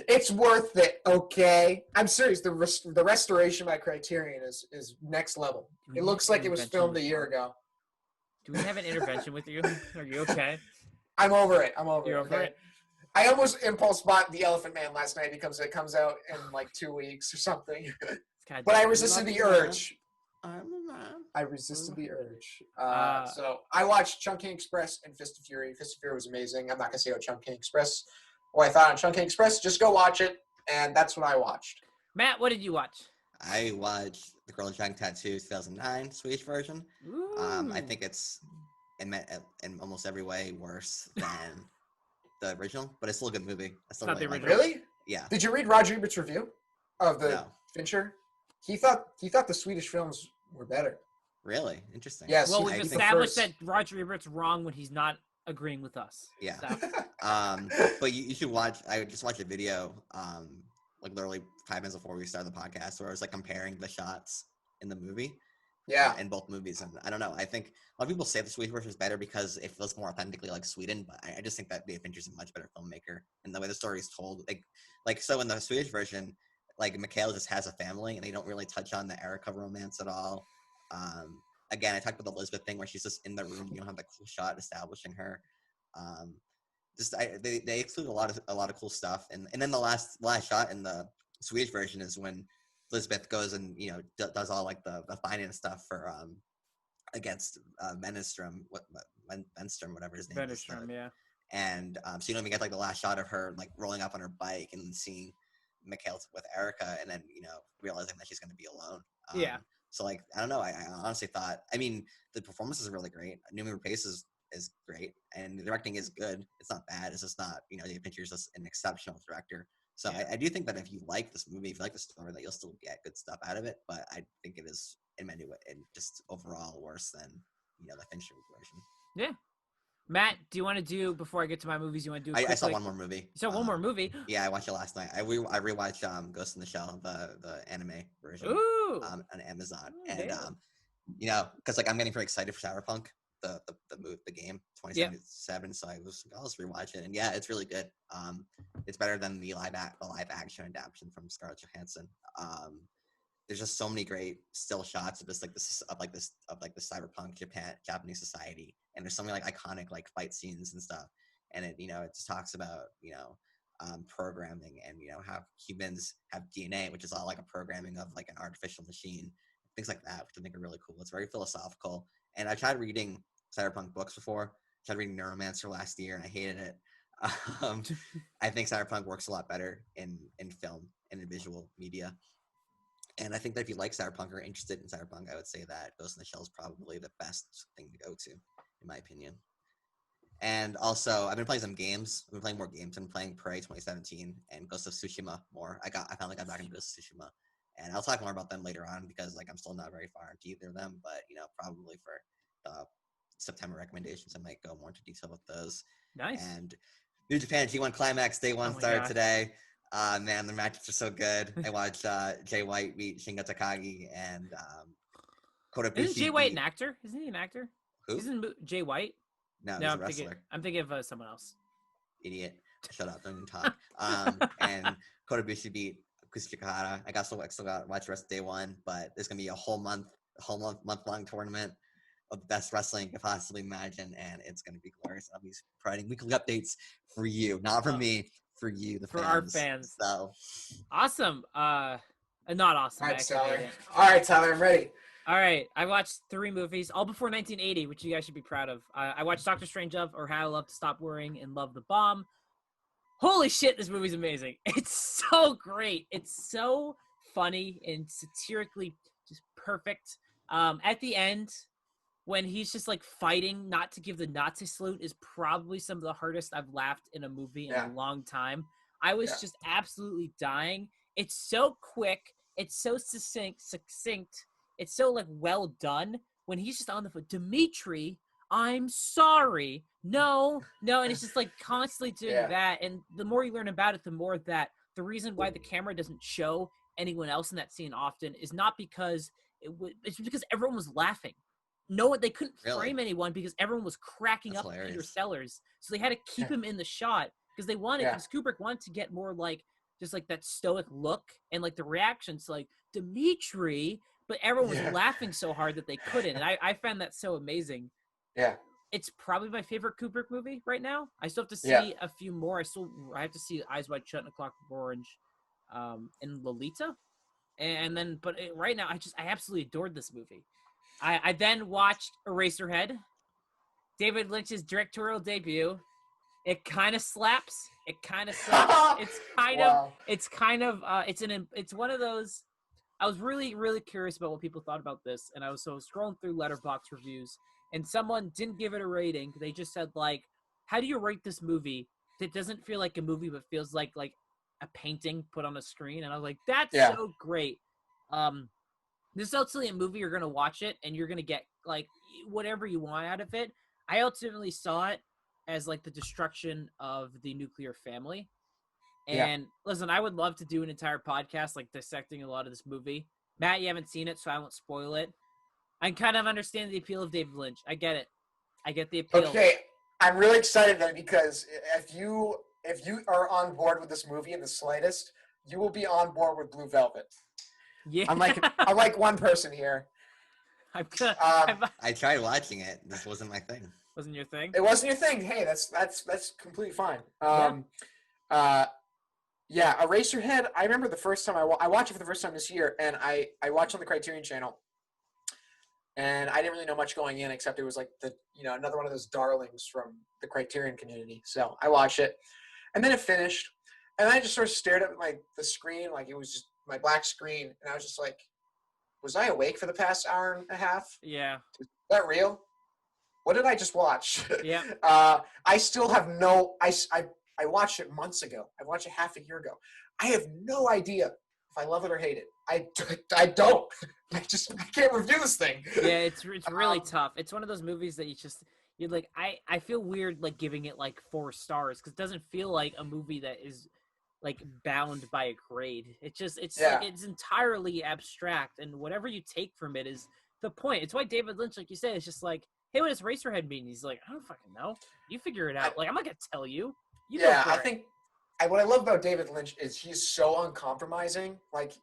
It's worth it. Okay, I'm serious. The restoration by Criterion is next level. It looks like it was filmed a year ago. Do we have an intervention with you? Are you okay? I'm over it. You're over it? I almost impulse bought The Elephant Man last night because it comes out in like 2 weeks or something. But I resisted the urge. I resisted the urge. So I watched Chungking Express and Fist of Fury. Fist of Fury was amazing. I'm not going to say what Chungking Express, what I thought on Chungking Express. Just go watch it. And that's what I watched. Matt, what did you watch? I watched The Girl with Dragon Tattoo 2009 Swedish version. I think it's in almost every way worse than the original, but it's still a good movie. I still really like it. Really? Yeah. Did you read Roger Ebert's review of the No. Fincher? He thought the Swedish films were better. Really? Interesting. Yes. Well, I we've think established first. that Roger Ebert's wrong when he's not agreeing with us. Yeah. So. But you should watch. I just watched a video, like literally 5 minutes before we started the podcast, where I was like comparing the shots in the movie. Yeah. In both movies, and I don't know. I think a lot of people say the Swedish version is better because it feels more authentically like Sweden. But I just think that David Fincher's a much better filmmaker, and the way the story is told, like so in the Swedish version, like Mikhail just has a family, and they don't really touch on the Erica romance at all. Again, I talked about the Elizabeth thing where she's just in the room. You don't have that cool shot establishing her. They exclude a lot of cool stuff, and then the last shot in the Swedish version is when Elizabeth goes and does all like the finance stuff for against Menstrom, whatever his name is. Yeah. And so you don't even get like the last shot of her like rolling up on her bike and seeing Mikhail with Erica, and then realizing that she's going to be alone. Yeah. So like I don't know. I honestly thought. I mean, the performance is really great. Noomi Rapace is great, and the directing is good. It's not bad. It's just not David Fincher's just an exceptional director. So yeah. I do think that if you like this movie, if you like the story, that you'll still get good stuff out of it. But I think it is in many ways and just overall worse than the Fincher version. Yeah. Matt, do you want to do before I get to my movies? You want to do? I saw one more movie. You saw one more movie? Yeah, I watched it last night. I rewatched Ghost in the Shell, the anime version. Ooh. On Amazon, and because like I'm getting pretty excited for Cyberpunk, the game 2077. So I was like, I'll just rewatch it, and yeah, it's really good. It's better than the live action adaptation from Scarlett Johansson. There's just so many great still shots of just like this the cyberpunk Japanese society, and there's so many like iconic like fight scenes and stuff, and it it just talks about programming and how humans have DNA, which is all like a programming of like an artificial machine, things like that, which I think are really cool. It's very philosophical, and I tried reading cyberpunk books before. I tried reading Neuromancer last year, and I hated it. I think cyberpunk works a lot better in film and in visual media. And I think that if you like cyberpunk or are interested in cyberpunk, I would say that Ghost in the Shell is probably the best thing to go to, in my opinion. And also, I've been playing some games. I've been playing more games. I've been playing Prey 2017 and Ghost of Tsushima more. I finally got back into Ghost of Tsushima, and I'll talk more about them later on because like I'm still not very far into either of them. But probably for the September recommendations, I might go more into detail with those. Nice. And New Japan G1 Climax Day 1 started today. Man, the matches are so good. I watched Jay White beat Shingo Takagi and Kotobushi. Isn't Jay White an actor? Isn't he an actor? Who? Isn't Jay White? No, he's a wrestler. I'm thinking of someone else. Idiot. Shut up. Don't even talk. And Kotobushi beat Kushikahara. I still got to watch the rest of Day 1, but there's going to be a whole month-long tournament of the best wrestling you could possibly imagine, and it's going to be glorious. I'll be providing weekly updates for you, not for me, for you, the fans. For our fans. So awesome. Not awesome. All right, Tyler, I'm ready. All right, I watched 3 movies, all before 1980, which you guys should be proud of. I watched Doctor Strangelove, or How I Love to Stop Worrying and Love the Bomb. Holy shit, this movie's amazing. It's so great. It's so funny and satirically just perfect. At the end, when he's just like fighting not to give the Nazi salute is probably some of the hardest I've laughed in a movie in a long time. I was just absolutely dying. It's so quick. It's so succinct. It's so like well done when he's just on the phone. Dimitri, I'm sorry. No. And it's just like constantly doing that. And the more you learn about it, the more that the reason why the camera doesn't show anyone else in that scene often is not because it's because everyone was laughing. No, they couldn't frame anyone because everyone was cracking up at Peter Sellers. So they had to keep him in the shot because they wanted, because Kubrick wanted to get more like, just like that stoic look and like the reactions like Dimitri, but everyone was laughing so hard that they couldn't. And I found that so amazing. Yeah. It's probably my favorite Kubrick movie right now. I still have to see a few more. I have to see Eyes Wide Shut and A Clockwork Orange and Lolita. And then, but right now, I absolutely adored this movie. I then watched Eraserhead, David Lynch's directorial debut. It kind of slaps. It kind of sucks. It's one of those. I was really, really curious about what people thought about this, and I was scrolling through Letterboxd reviews, and someone didn't give it a rating. They just said like, "How do you rate this movie that doesn't feel like a movie but feels like a painting put on a screen?" And I was like, "That's so great." This is ultimately a movie you're gonna watch it, and you're gonna get like whatever you want out of it. I ultimately saw it as like the destruction of the nuclear family. And listen, I would love to do an entire podcast like dissecting a lot of this movie. Matt, you haven't seen it, so I won't spoil it. I kind of understand the appeal of David Lynch. I get it. I get the appeal. Okay, I'm really excited then because if you are on board with this movie in the slightest, you will be on board with Blue Velvet. Yeah, I'm like one person here. I tried watching it. This wasn't my thing. Wasn't your thing? It wasn't your thing. Hey, that's completely fine. Eraserhead. I remember the first time I watched it for the first time this year, and I watched on the Criterion Channel, and I didn't really know much going in except it was like another one of those darlings from the Criterion community. So I watched it, and then it finished, and I just sort of stared at the screen like it was just my black screen, and I was just like, was I awake for the past hour and a half? Yeah. Is that real? What did I just watch? Yeah. I still have I watched it months ago. I watched it half a year ago. I have no idea if I love it or hate it. I don't. I can't review this thing. Yeah, it's really tough. It's one of those movies that you're like, I feel weird like giving it like 4 stars because it doesn't feel like a movie that is like bound by a grade. It's entirely abstract, and whatever you take from it is the point. It's why David Lynch, like you said, is just like, hey, what does Racerhead mean? He's like, I don't fucking know. You figure it out. I'm not gonna tell you. I think what I love about David Lynch is he's so uncompromising. Like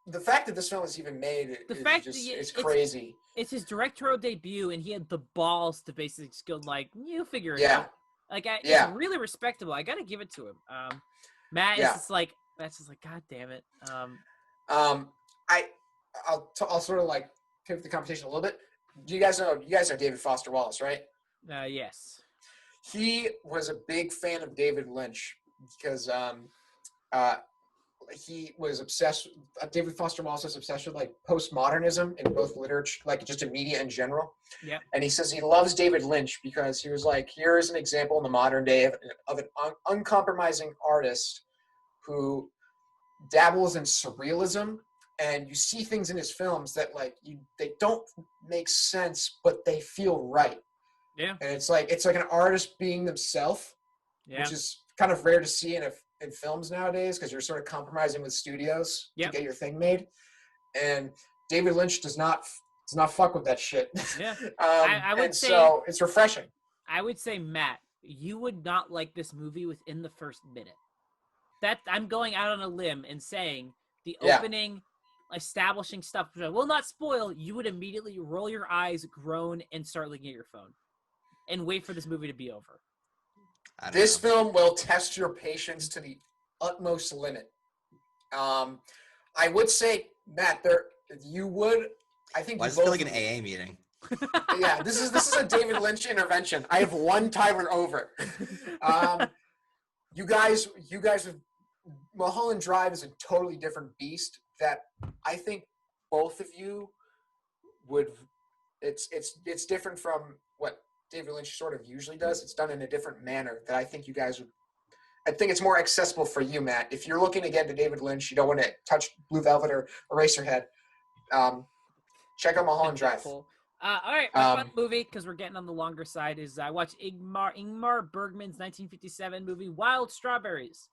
the fact that this film is even made is crazy. It's his directorial debut, and he had the balls to basically just go like, you figure it out. Like it's really respectable. I gotta give it to him. Matt is just like, that's just like, God damn it. I'll sort of like pivot the conversation a little bit. You guys know David Foster Wallace, right? Yes. He was a big fan of David Lynch because he was obsessed. David Foster Wallace is obsessed with like postmodernism in both literature, like just in media in general. Yeah. And he says he loves David Lynch because he was like, here is an example in the modern day of an uncompromising artist who dabbles in surrealism, and you see things in his films that like they don't make sense, but they feel right. Yeah. And it's like an artist being themselves, which is kind of rare to see in films nowadays because you're sort of compromising with studios to get your thing made. And David Lynch does not fuck with that shit. Yeah. I would say, so it's refreshing. I would say, Matt, you would not like this movie within the first minute. That I'm going out on a limb and saying the opening, establishing stuff, which I will not spoil, you would immediately roll your eyes, groan, and start looking at your phone and wait for this movie to be over. This film will test your patience to the utmost limit. I would say, Matt, I think why does it feel like an AA meeting? Yeah, this is a David Lynch intervention. I have won Tyler over. You guys Mulholland Drive is a totally different beast that I think both of you would. It's different from what David Lynch sort of usually does. It's done in a different manner that I think you guys would. I think it's more accessible for you, Matt. If you're looking again to David Lynch, you don't want to touch Blue Velvet or Eraserhead. Check out Mulholland Drive. Cool. All right, my fun movie, because we're getting on the longer side, is I watched Ingmar Bergman's 1957 movie Wild Strawberries,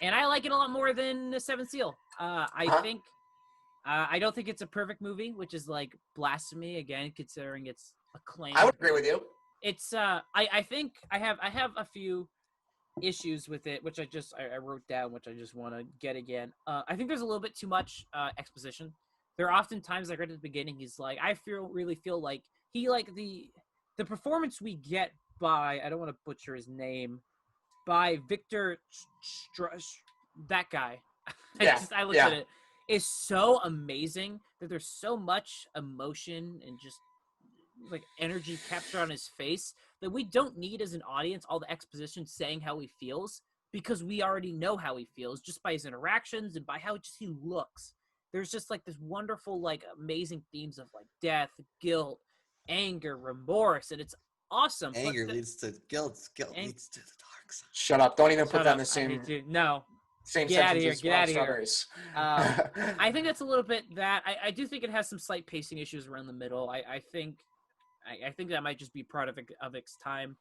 and I like it a lot more than The Seventh Seal. I think I don't think it's a perfect movie, which is like blasphemy again, considering its acclaim. I would agree with you. It's I think I have a few issues with it, which I wrote down, which I just want to get again. I think there's a little bit too much exposition. There are often times, like right at the beginning, he's like, I really feel like he like the performance we get by, I don't want to butcher his name, by Victor that guy. I looked at it, is so amazing that there's so much emotion and just like energy captured on his face that we don't need as an audience all the exposition saying how he feels, because we already know how he feels just by his interactions and by how just he looks. There's just like this wonderful, like amazing themes of like death, guilt, anger, remorse, and it's awesome. Anger leads to guilt. Guilt leads to the dark side. Shut up! Don't even put that in the same. No. Same get out of here! As Get out of here! I think that's a little bit that I do think it has some slight pacing issues around the middle. I think that might just be part of its time,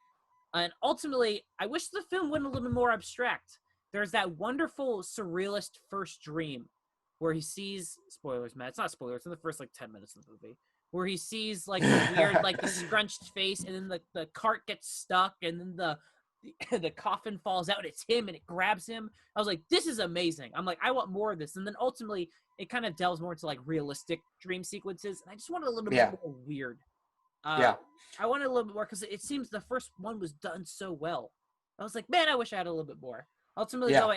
and ultimately, I wish the film went a little bit more abstract. There's that wonderful surrealist first dream where he sees, spoilers, Matt, it's not spoilers, it's in the first like 10 minutes of the movie, where he sees like the weird, like the scrunched face, and then the cart gets stuck, and then the coffin falls out, and it's him, and it grabs him. I was like, this is amazing. I'm like, I want more of this. And then ultimately, it kind of delves more into like realistic dream sequences, and I just wanted a little bit more weird. I wanted a little bit more, because it seems the first one was done so well. I was like, man, I wish I had a little bit more. Ultimately, though,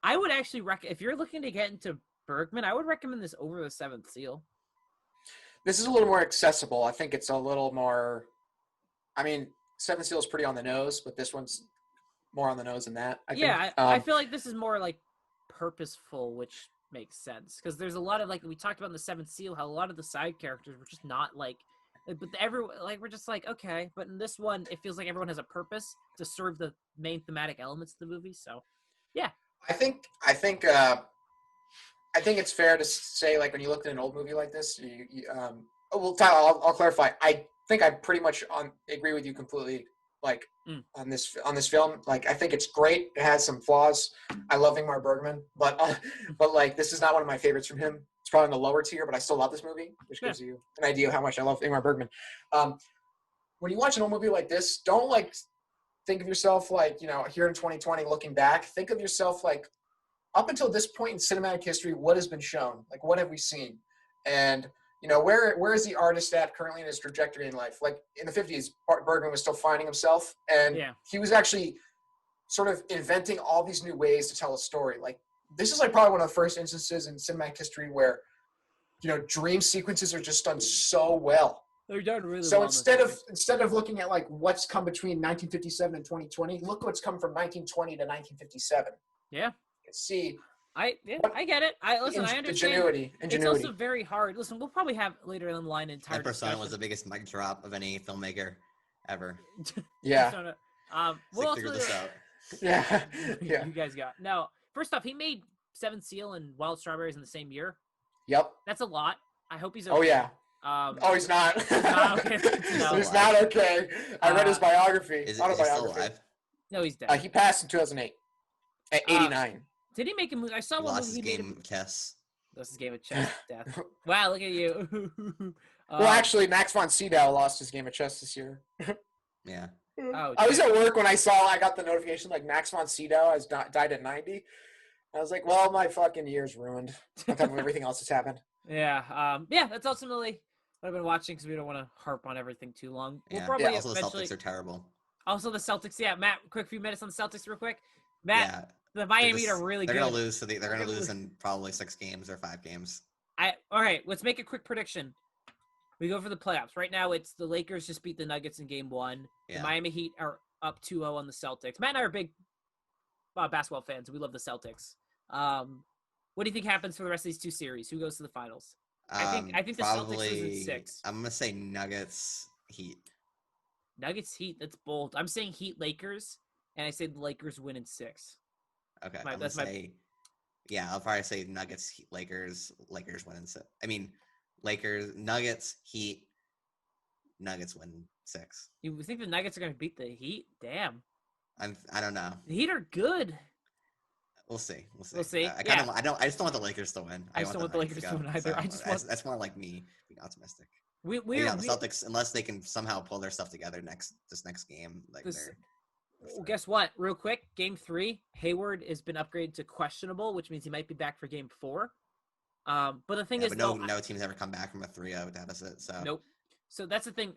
I would actually recommend, if you're looking to get into Bergman, I would recommend this over The Seventh Seal. This is a little more accessible. I think it's a little more, I mean, Seventh Seal is pretty on the nose, but this one's more on the nose than that. I feel like this is more like purposeful, which makes sense, because there's a lot of, like we talked about in The Seventh Seal, how a lot of the side characters were just not like, but everyone, like, we're just like, okay, but in this one, it feels like everyone has a purpose to serve the main thematic elements of the movie. So, yeah. I think it's fair to say, like, when you look at an old movie like this, Tyler, I'll clarify. I think I pretty much agree with you completely. Like on this film, like, I think it's great. It has some flaws. I love Ingmar Bergman, but like, this is not one of my favorites from him. It's probably in the lower tier, but I still love this movie, which gives you an idea of how much I love Ingmar Bergman. When you watch an old movie like this, don't like think of yourself like, here in 2020 looking back. Think of yourself like, up until this point in cinematic history, what has been shown? Like, what have we seen? And where is the artist at currently in his trajectory in life? Like, in the 50s, Bergman was still finding himself, and he was actually sort of inventing all these new ways to tell a story. Like, this is like probably one of the first instances in cinematic history where, dream sequences are just done so well. They're done really so well. Instead of looking at like what's come between 1957 and 2020, look what's come from 1920 to 1957. Yeah. See I get it. I understand. Ingenuity. It's also very hard. Listen, we'll probably have later in the line an entire And Persona discussion. was the biggest mic drop of any filmmaker ever. Yeah. Persona. We'll figure this out. Yeah. You guys got no. First off, he made Seven Seal and Wild Strawberries in the same year. Yep. That's a lot. I hope he's okay. Oh yeah. He's not. Okay. No. He's not okay. I read his biography. Is he still alive? No, he's dead. He passed in 2008 at 89. Did he make a movie? I saw one movie he made. Lost his game of chess. Death. Wow, look at you. Well, actually, Max von Sydow lost his game of chess this year. Yeah. Oh, I was at work when I got the notification like Max von Sydow has died at 90. I was like, well, my fucking year's ruined. On top of everything else that's happened. Yeah. That's ultimately what I've been watching because we don't want to harp on everything too long. Yeah. We'll probably Also, the Celtics are terrible. Also, the Celtics. Yeah, Matt. Quick few minutes on the Celtics, real quick. Matt, the Miami are really good. They're gonna lose. They're gonna lose in probably 6 games or 5 games. All right. Let's make a quick prediction. We go for the playoffs. Right now, it's the Lakers just beat the Nuggets in Game 1. Yeah. The Miami Heat are up 2-0 on the Celtics. Matt and I are big basketball fans. We love the Celtics. What do you think happens for the rest of these 2 series? Who goes to the finals? I think the Celtics lose in 6. I'm gonna say Nuggets Heat. Nuggets Heat. That's bold. I'm saying Heat Lakers, and I say the Lakers win in 6. Okay. I'll probably say Nuggets Heat, Lakers win in 6. I mean, Lakers Nuggets Heat. Nuggets win 6. You think the Nuggets are gonna beat the Heat? Damn. I don't know. The Heat are good. We'll see. We'll see. I just don't want the Lakers to win. I just don't want the Lakers to win either. So that's more like me being optimistic. The Celtics, unless they can somehow pull their stuff together this next game, guess what? Real quick, Game 3, Hayward has been upgraded to questionable, which means he might be back for Game 4. But the thing is, no team's ever come back from a 3-0 deficit. So nope. So that's the thing.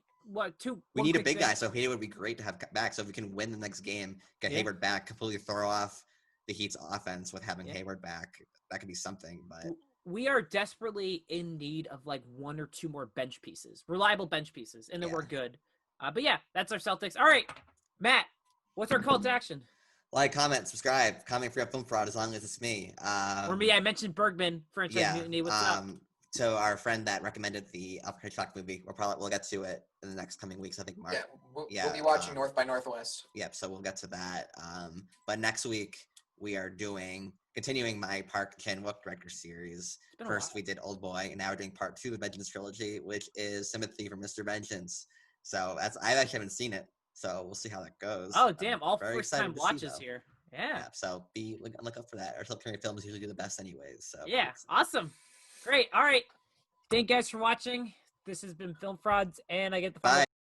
We need a big guy, so Hayward would be great to have back. So if we can win the next game, get Hayward back, completely throw off the Heat's offense with having Hayward back, that could be something. But we are desperately in need of like 1 or 2 more bench pieces, reliable bench pieces, and then we're good. But yeah, that's our Celtics. All right, Matt, what's our call to action? Like, comment, subscribe, comment for your film fraud as long as it's me. Or me, I mentioned Bergman, franchise mutiny. What's up? So our friend that recommended the Untitled Chapter movie, we'll get to it in the next coming weeks. I think Mark. Yeah, we'll be watching North by Northwest. Yep, so we'll get to that. But next week we are continuing my Park Chan-wook director series. First we did Old Boy, and now we're doing part 2 of the Vengeance trilogy, which is Sympathy for Mr. Vengeance. So I actually haven't seen it, so we'll see how that goes. Oh damn! All first-time watches here. Yeah. So look up for that. Our submarine films usually do the best anyways. So yeah, awesome, great. All right, thank you guys for watching. This has been Film Frauds, and I get the final.